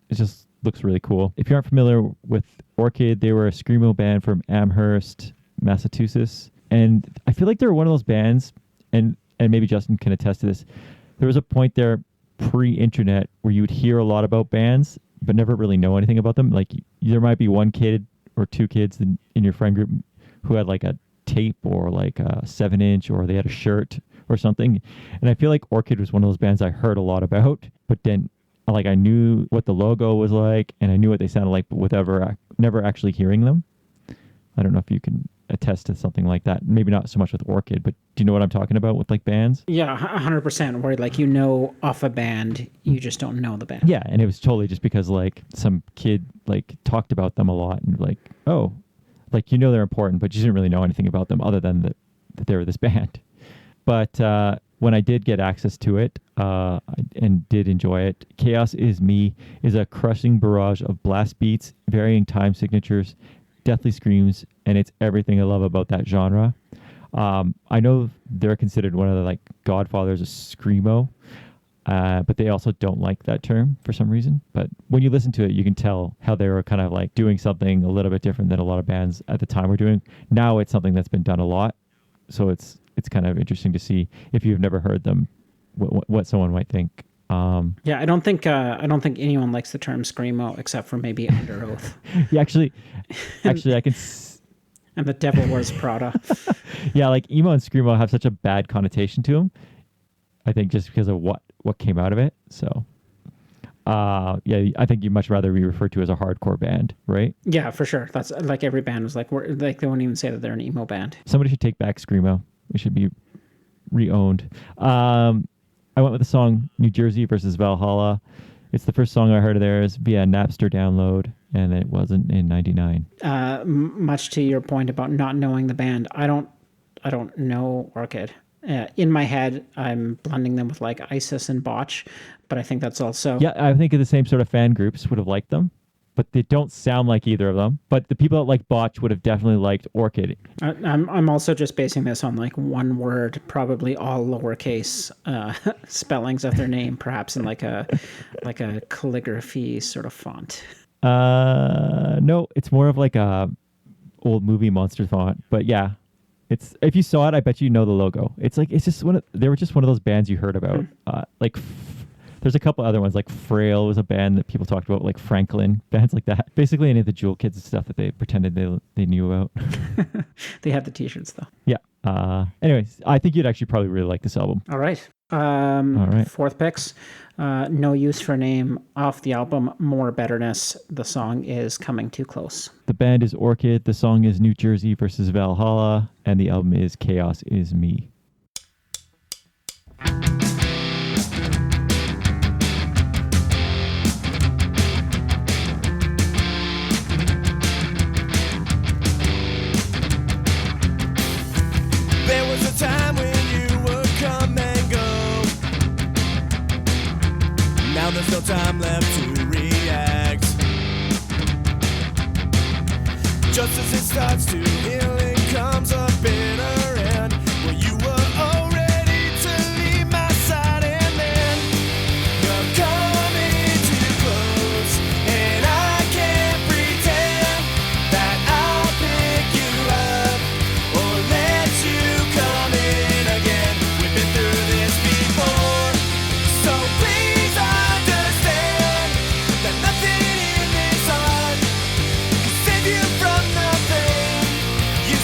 It's just looks really cool. If you aren't familiar with Orchid, they were a screamo band from Amherst, Massachusetts, and I feel like they're one of those bands, and maybe Justin can attest to this. There was a point there pre-internet where you would hear a lot about bands but never really know anything about them. Like there might be one kid or two kids in your friend group who had like a tape or like a 7-inch, or they had a shirt or something. And I feel like Orchid was one of those bands I heard a lot about, but then like I knew what the logo was like and I knew what they sounded like, but never actually hearing them. I don't know if you can attest to something like that. Maybe not so much with Orchid, but do you know what I'm talking about with like bands? Yeah, 100%. Where like off a band, you just don't know the band. Yeah, and it was totally just because like some kid like talked about them a lot and like, oh, like they're important, but you didn't really know anything about them other than that they were this band. But when I did get access to it and did enjoy it, Chaos Is Me is a crushing barrage of blast beats, varying time signatures, deathly screams, and it's everything I love about that genre. I know they're considered one of the like godfathers of screamo, but they also don't like that term for some reason. But when you listen to it, you can tell how they were kind of like doing something a little bit different than a lot of bands at the time were doing. Now it's something that's been done a lot, so it's kind of interesting to see if you've never heard them, what someone might think. Yeah, I don't think anyone likes the term screamo except for maybe Under Oath. Yeah, actually, I can. And the Devil Wears Prada. Yeah, like emo and screamo have such a bad connotation to them. I think just because of what came out of it. So, yeah, I think you'd much rather be referred to as a hardcore band, right? Yeah, for sure. That's like every band was like, they won't even say that they're an emo band. Somebody should take back screamo. It should be re-owned. I went with the song New Jersey versus Valhalla. It's the first song I heard of theirs via Napster download, and it wasn't in '99. Much to your point about not knowing the band, I don't know Orchid. In my head, I'm blending them with like ISIS and Botch, but I think that's also... Yeah, I think the same sort of fan groups would have liked them, but they don't sound like either of them. But the people that like Botch would have definitely liked Orchid. I'm also just basing this on like one word, probably all lowercase spellings of their name, perhaps in like a calligraphy sort of font. No, it's more of like a old movie monster font. But yeah, it's if you saw it, I bet you know the logo. It's just they were just one of those bands you heard about. There's a couple other ones, like Frail was a band that people talked about, like Franklin, bands like that. Basically any of the Jewel Kids and stuff that they pretended they knew about. They had the t-shirts though. Yeah. Anyways, I think you'd actually probably really like this album. All right. All right. Fourth picks. No Use for a Name off the album More Betterness. The song is Coming Too Close. The band is Orchid. The song is New Jersey versus Valhalla. And the album is Chaos Is Me. Time when you would come and go. Now there's no time left to react. Just as it starts to heal, it comes a bitter end. Well, you were all ready to leave my side, and then you're coming too close, and I can't pretend that I'll pick you up or let you come in again. We've been through this before, so please understand that nothing in this heart can save you from the pain you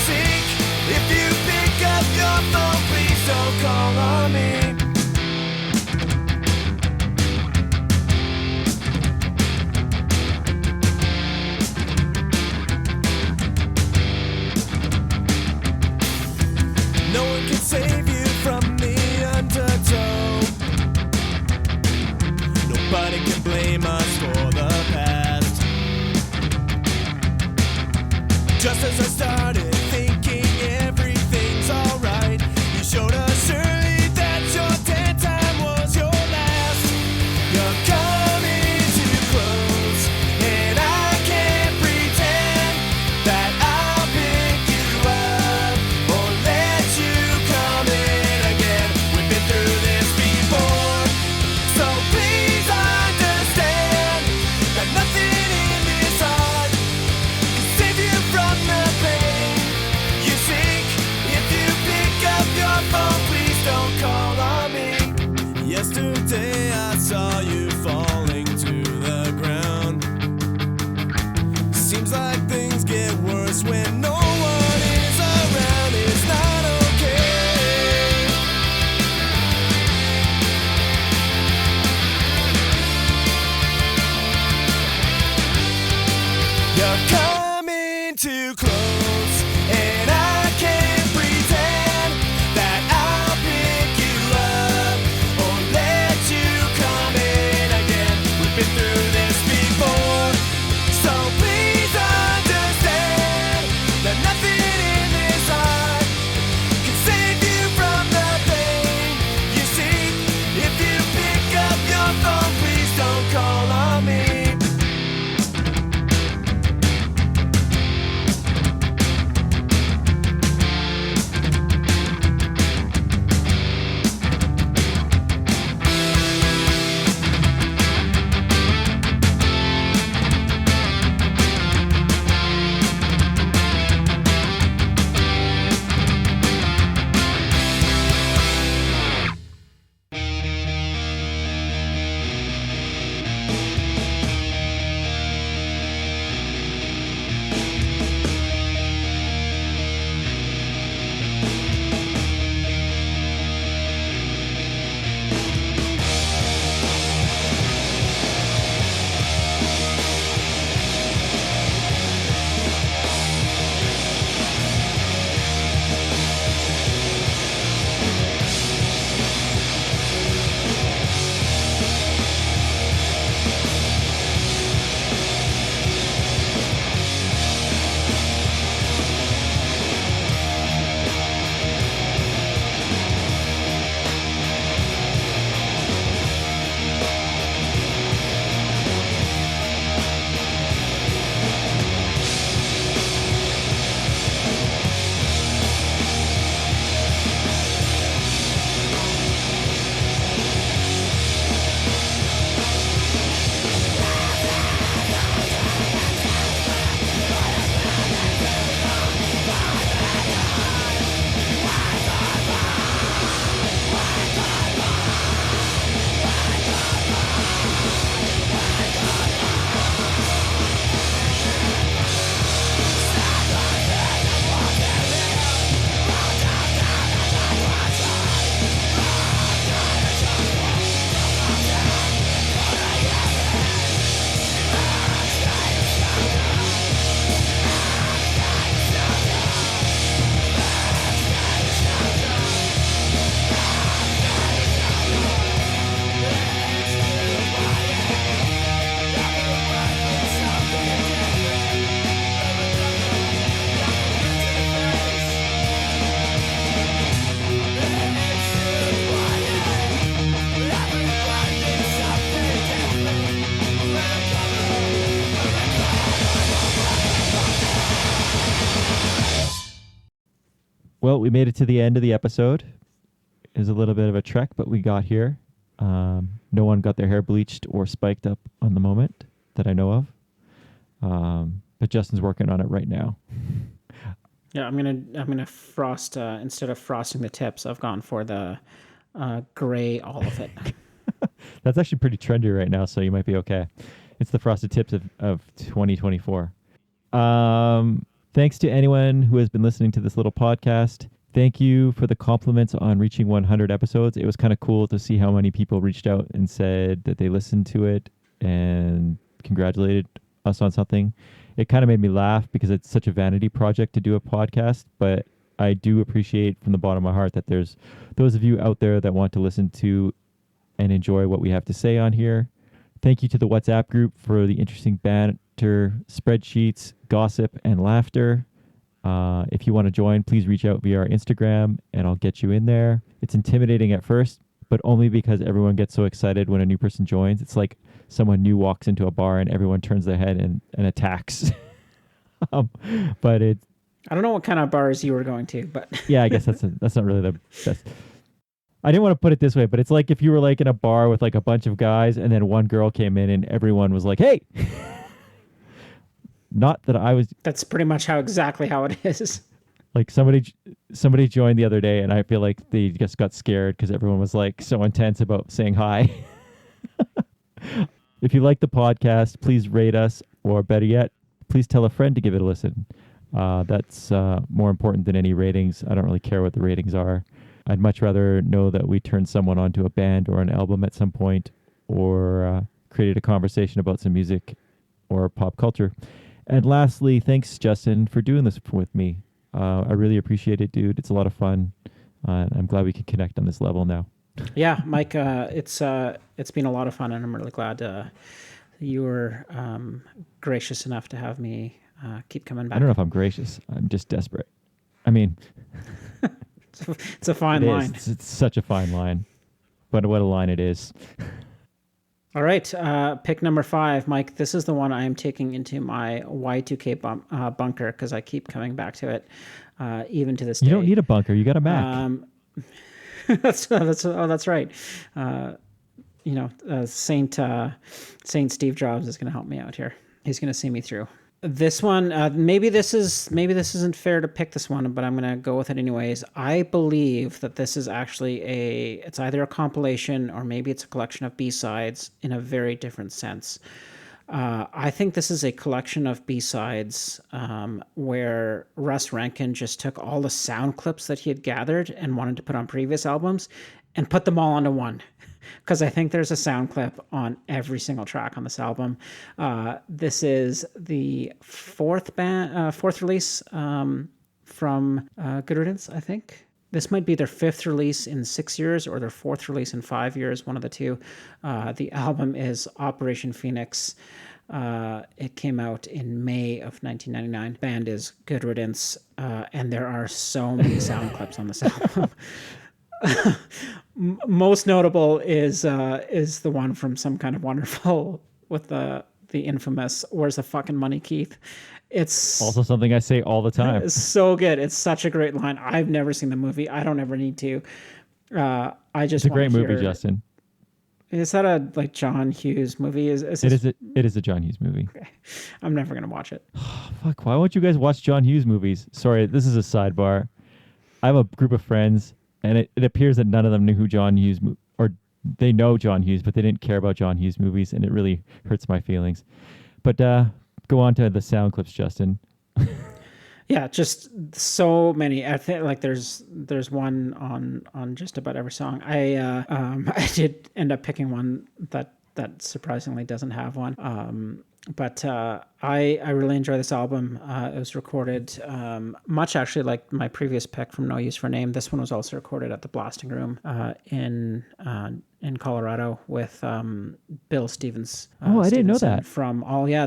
we made it to the end of the episode. It was a little bit of a trek, but we got here. No one got their hair bleached or spiked up on the moment that I know of. But Justin's working on it right now. Yeah, I'm gonna frost instead of frosting the tips. I've gone for the gray all of it. That's actually pretty trendy right now, so you might be okay. It's the frosted tips of 2024. Thanks to anyone who has been listening to this little podcast. Thank you for the compliments on reaching 100 episodes. It was kind of cool to see how many people reached out and said that they listened to it and congratulated us on something. It kind of made me laugh because it's such a vanity project to do a podcast, but I do appreciate from the bottom of my heart that there's those of you out there that want to listen to and enjoy what we have to say on here. Thank you to the WhatsApp group for the interesting banter, spreadsheets, gossip, and laughter. If you want to join, please reach out via our Instagram and I'll get you in there. It's intimidating at first, but only because everyone gets so excited when a new person joins. It's like someone new walks into a bar and everyone turns their head and attacks. But it. I don't know what kind of bars you were going to, but yeah, I guess that's not really the best. I didn't want to put it this way, but it's like if you were like in a bar with like a bunch of guys and then one girl came in and everyone was like, "Hey." Not that I was. That's pretty much exactly how it is. Like somebody joined the other day, and I feel like they just got scared because everyone was like so intense about saying hi. If you like the podcast, please rate us, or better yet, please tell a friend to give it a listen. That's more important than any ratings. I don't really care what the ratings are. I'd much rather know that we turned someone onto a band or an album at some point, or created a conversation about some music or pop culture. And lastly, thanks, Justin, for doing this with me. I really appreciate it, dude. It's a lot of fun. I'm glad we can connect on this level now. Yeah, Mike, it's been a lot of fun, and I'm really glad you were gracious enough to have me keep coming back. I don't know if I'm gracious. I'm just desperate. I mean, it's a fine line. It's such a fine line. But what a line it is. All right, pick number 5, Mike. This is the one I am taking into my Y2K bunker because I keep coming back to it, even to this day. You don't need a bunker. You got a Mac. That's right. Saint Steve Jobs is going to help me out here. He's going to see me through. This one, maybe this isn't fair to pick this one, but I'm going to go with it anyways. I believe that this is actually it's either a compilation or maybe it's a collection of B-sides in a very different sense. I think this is a collection of B-sides where Russ Rankin just took all the sound clips that he had gathered and wanted to put on previous albums and put them all onto one. Because I think there's a sound clip on every single track on this album. This is the fourth release from Good Riddance, I think. This might be their 5th release in 6 years or their 4th release in 5 years, one of the two. The album is Operation Phoenix. It came out in May of 1999. Band is Good Riddance, and there are so many sound clips on this album. Most notable is the one from Some Kind of Wonderful with the infamous "Where's the fucking money, Keith?" It's also something I say all the time. It's so good. It's such a great line. I've never seen the movie. I don't ever need to. It's a great movie, Justin. Is that a John Hughes movie? It is a John Hughes movie. Okay. I'm never gonna watch it. Fuck! Why won't you guys watch John Hughes movies? Sorry, this is a sidebar. I have a group of friends. And it appears that none of them knew who John Hughes, or they know John Hughes, but they didn't care about John Hughes movies, and it really hurts my feelings. But go on to the sound clips, Justin. Yeah, just so many. I think there's one on just about every song. I did end up picking one that surprisingly doesn't have one. But I really enjoy this album. It was recorded much actually like my previous pick from No Use for a Name. This one was also recorded at the Blasting Room in Colorado with Bill Stevens. I didn't know that.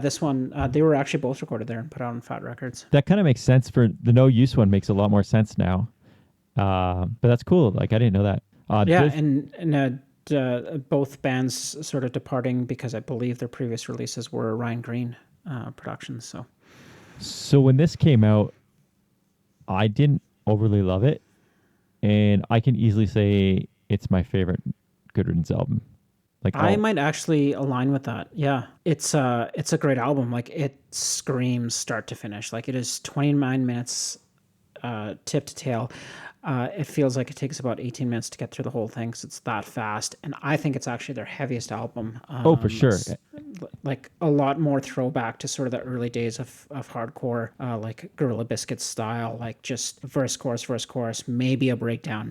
This one, they were actually both recorded there and put out on Fat Records. That kind of makes sense. For the No Use one makes a lot more sense now. But that's cool. I didn't know that. And both bands sort of departing because I believe their previous releases were Ryan Green productions. So when this came out, I didn't overly love it. and I can easily say it's my favorite Good Riddance album. Like I might actually align with that. Yeah, it's a great album. Like it screams start to finish. Like it is 29 minutes, tip to tail. It feels like it takes about 18 minutes to get through the whole thing, so it's that fast. And I think it's actually their heaviest album. Oh, for sure. Like a lot more throwback to sort of the early days of hardcore, like Gorilla Biscuit style, like just verse, chorus, maybe a breakdown,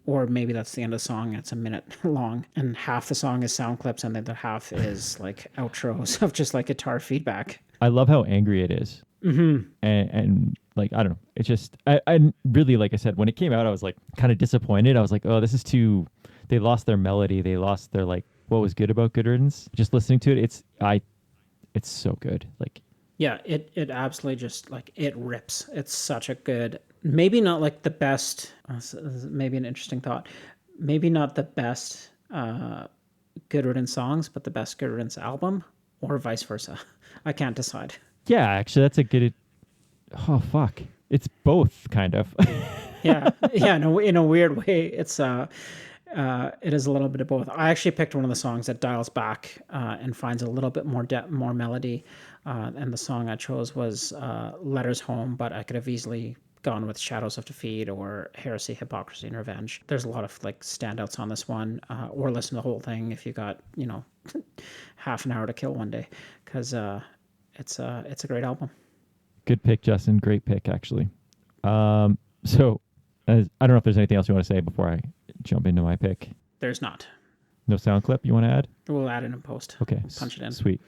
or maybe that's the end of the song. It's a minute long, and half the song is sound clips, and the other half is like outros of just like guitar feedback. I love how angry it is. Mm-hmm. And like, I don't know. It's just, I really, like I said, when it came out, I was like kind of disappointed. I was like, oh, this is too, they lost their melody. They lost their, like, what was good about Good Riddance. Just listening to it, it's so good. Like, yeah, it absolutely just like it rips. It's such a good, maybe not like the best, maybe an interesting thought, maybe not the best Good Riddance songs, but the best Good Riddance album, or vice versa. I can't decide. Yeah, actually, that's a good. Oh fuck! It's both, kind of. yeah. In a weird way, it is a little bit of both. I actually picked one of the songs that dials back and finds a little bit more depth, more melody. And the song I chose was "Letters Home," but I could have easily gone with "Shadows of Defeat" or "Heresy, Hypocrisy, and Revenge." There's a lot of like standouts on this one, or listen to the whole thing if you got half an hour to kill one day, because it's a great album. Good pick, Justin. Great pick, actually. So I don't know if there's anything else you want to say before I jump into my pick. There's not. No sound clip you want to add? We'll add it in post. Okay. Punch it in. Sweet.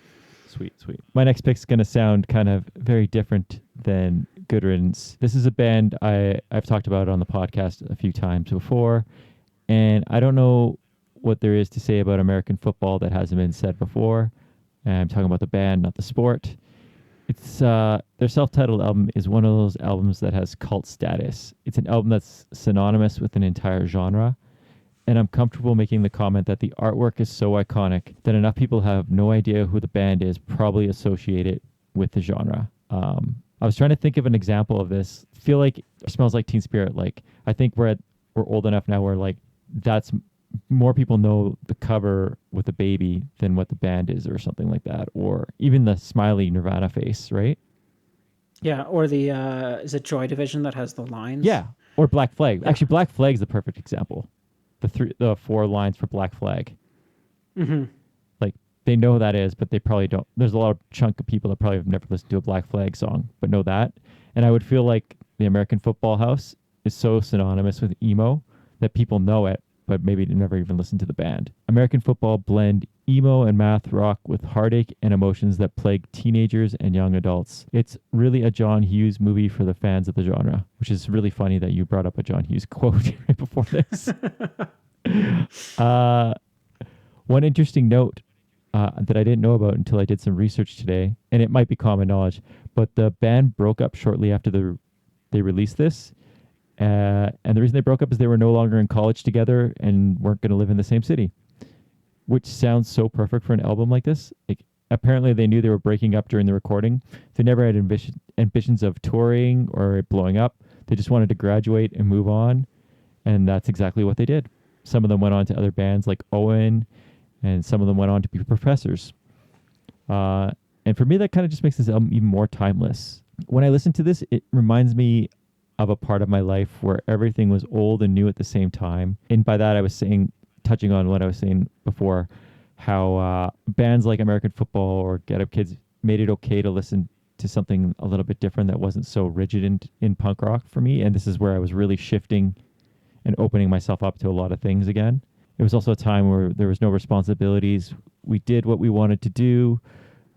My next pick's going to sound kind of very different than Good Riddance. This is a band I've talked about on the podcast a few times before, and I don't know what there is to say about American football that hasn't been said before. And I'm talking about the band, not the sport. It's their self-titled album is one of those albums that has cult status. It's an album that's synonymous with an entire genre. And I'm comfortable making the comment that the artwork is so iconic that enough people have no idea who the band is, probably associate it with the genre. I was trying to think of an example of this. I feel like it Smells Like Teen Spirit. Like, I think we're old enough now where like that's more people know the cover with the baby than what the band is, or something like that, or even the smiley Nirvana face, right? Yeah, or the is it Joy Division that has the lines? Yeah, or Black Flag. Yeah. Actually, Black Flag's the perfect example. The 4 lines for Black Flag. Mm-hmm. Like, they know who that is, but they probably don't. There's a lot of chunk of people that probably have never listened to a Black Flag song, but know that. And I would feel like the American Football House is so synonymous with emo that people know it, but maybe never even listened to the band. American Football blend emo and math rock with heartache and emotions that plague teenagers and young adults. It's really a John Hughes movie for the fans of the genre, which is really funny that you brought up a John Hughes quote right before this. One interesting note that I didn't know about until I did some research today, and it might be common knowledge, but the band broke up shortly after they released this. And the reason they broke up is they were no longer in college together and weren't going to live in the same city, which sounds so perfect for an album like this. Apparently, they knew they were breaking up during the recording. They never had ambitions of touring or blowing up. They just wanted to graduate and move on, and that's exactly what they did. Some of them went on to other bands like Owen, and some of them went on to be professors. And for me, that kind of just makes this album even more timeless. When I listen to this, it reminds me of a part of my life where everything was old and new at the same time. And by that, I was touching on what I was saying before, how bands like American Football or Get Up Kids made it okay to listen to something a little bit different that wasn't so rigid in punk rock for me. And this is where I was really shifting and opening myself up to a lot of things again. It was also a time where there was no responsibilities. We did what we wanted to do.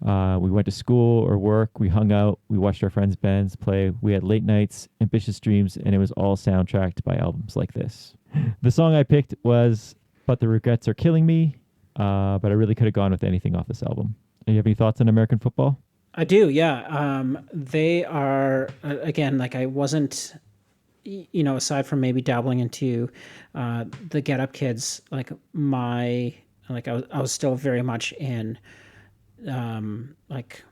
We went to school or work. We hung out. We watched our friends' bands play. We had late nights, ambitious dreams, and it was all soundtracked by albums like this. The song I picked was But the Regrets Are Killing Me, but I really could have gone with anything off this album. Do you have any thoughts on American Football? I do, yeah. They are, again, like I wasn't, aside from maybe dabbling into the Get Up Kids, like I was still very much in like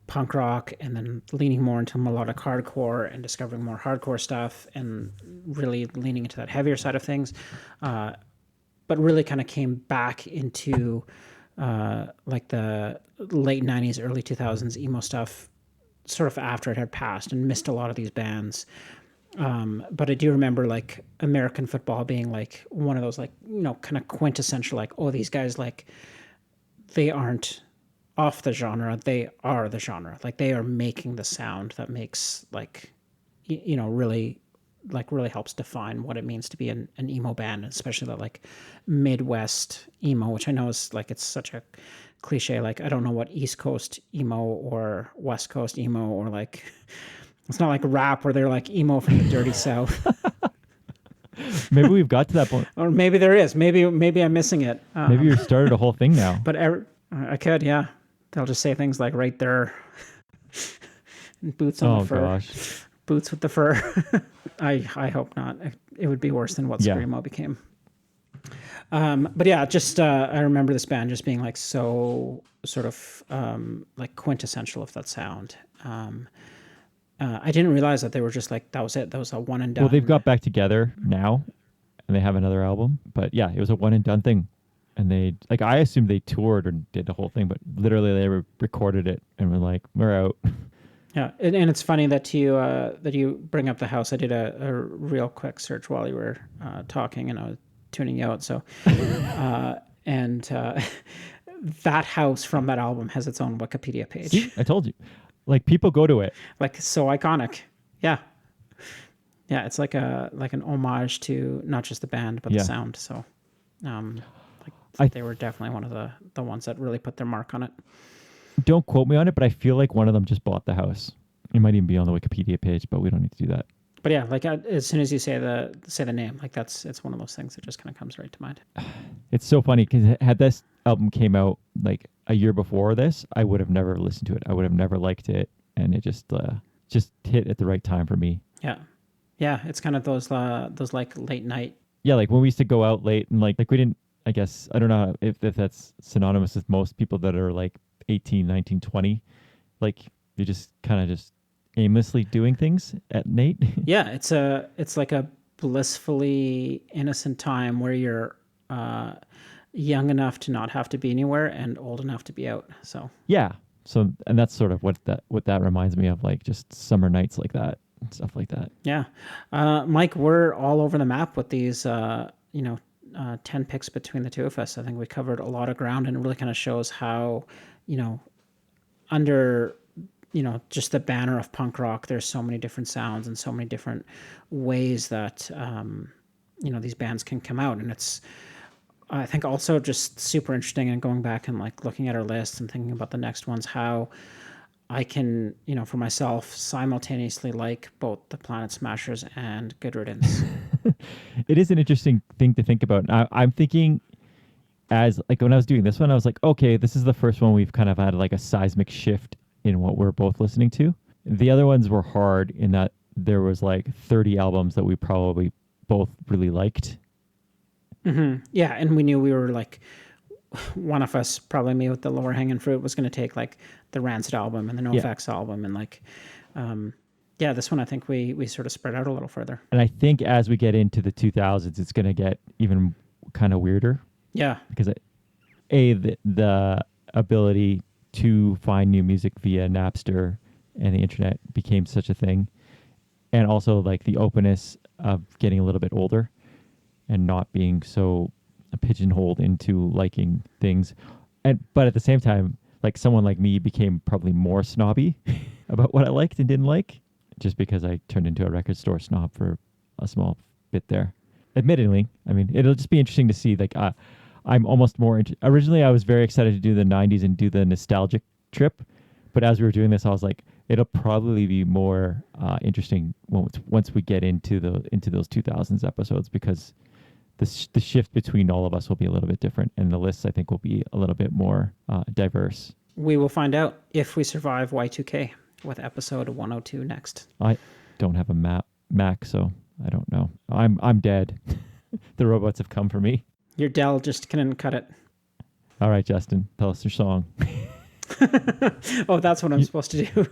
punk rock and then leaning more into melodic hardcore and discovering more hardcore stuff and really leaning into that heavier side of things. But really kind of came back into like the late 90s, early 2000s emo stuff sort of after it had passed, and missed a lot of these bands. But I do remember like American Football being like one of those like, you know, kind of quintessential, like, oh, these guys, like, they aren't off the genre, they are the genre. Like, they are making the sound that makes, like, you know, really helps define what it means to be an emo band, especially that like Midwest emo, which I know is like, it's such a cliche. Like, I don't know what East Coast emo or West Coast emo, or like, it's not like rap where they're like emo from the dirty South. Maybe we've got to that point. Or maybe there is. Maybe I'm missing it. Maybe you've started a whole thing now. But I could, yeah. They'll just say things like right there, boots on the fur. Gosh. Boots with the fur. I hope not. It would be worse than what Screamo became. But yeah, just I remember this band just being like so sort of like quintessential of that sound. I didn't realize that they were just like, that was it. That was a one and done. Well, they've got back together now, and they have another album. But yeah, it was a one and done thing. And they, like, I assumed they toured and did the whole thing, but literally they recorded it and were like, we're out. Yeah, and it's funny that you bring up the house. I did a real quick search while you were talking, and I was tuning you out. So, that house from that album has its own Wikipedia page. See? I told you. Like, people go to it. Like, so iconic. Yeah. Yeah, it's like an homage to not just the band, but the sound. So, they were definitely one of the ones that really put their mark on it. Don't quote me on it, but I feel like one of them just bought the house. It might even be on the Wikipedia page, but we don't need to do that. But yeah, like as soon as you say the name, like it's one of those things that just kind of comes right to mind. It's so funny because had this album came out like a year before this, I would have never listened to it. I would have never liked it, and it just hit at the right time for me. Yeah, yeah, it's kind of those like late night. Yeah, like when we used to go out late and like we didn't. I guess I don't know if that's synonymous with most people that are like 18, 19, 20. Like you're just kind of just aimlessly doing things at night. Yeah, it's like a blissfully innocent time where you're young enough to not have to be anywhere and old enough to be out. So yeah, and that's sort of what that reminds me of, like just summer nights like that and stuff like that. Yeah, Mike, we're all over the map with these 10 picks between the two of us. I think we covered a lot of ground, and it really kind of shows how, under, just the banner of punk rock, there's so many different sounds and so many different ways that, these bands can come out. And it's, I think, also just super interesting, and going back and like looking at our list and thinking about the next ones, how I can, for myself, simultaneously like both the Planet Smashers and Good Riddance. It is an interesting thing to think about. I'm thinking, as like when I was doing this one, I was like, okay, this is the first one we've kind of had like a seismic shift in what we're both listening to. The other ones were hard in that there was like 30 albums that we probably both really liked. Mm-hmm. Yeah, and we knew we were like, one of us, probably me with the lower hanging fruit, was going to take like the Rancid album and the NoFX album, and like, this one I think we sort of spread out a little further. And I think as we get into the 2000s, it's going to get even kind of weirder. Yeah, because the ability to find new music via Napster and the internet became such a thing, and also like the openness of getting a little bit older and not being so pigeonholed into liking things, but at the same time, like someone like me became probably more snobby about what I liked and didn't like, just because I turned into a record store snob for a small bit there. Admittedly, I mean, it'll just be interesting to see. Like, I'm almost more. Originally, I was very excited to do the '90s and do the nostalgic trip, but as we were doing this, I was like, it'll probably be more interesting once we get into those 2000s episodes, because the shift between all of us will be a little bit different, and the lists I think will be a little bit more diverse. We will find out if we survive Y2K with episode 102 next. I don't have a Mac, so I don't know. I'm dead. The robots have come for me. Your Dell just couldn't cut it. All right, Justin, tell us your song. Oh, that's what I'm supposed to do.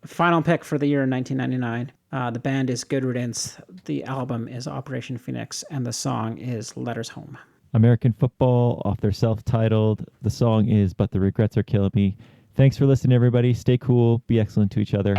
Final pick for the year 1999. The band is Good Riddance. The album is Operation Phoenix, and the song is Letters Home. American Football off their self-titled. The song is But the Regrets Are Killing Me. Thanks for listening, everybody. Stay cool. Be excellent to each other.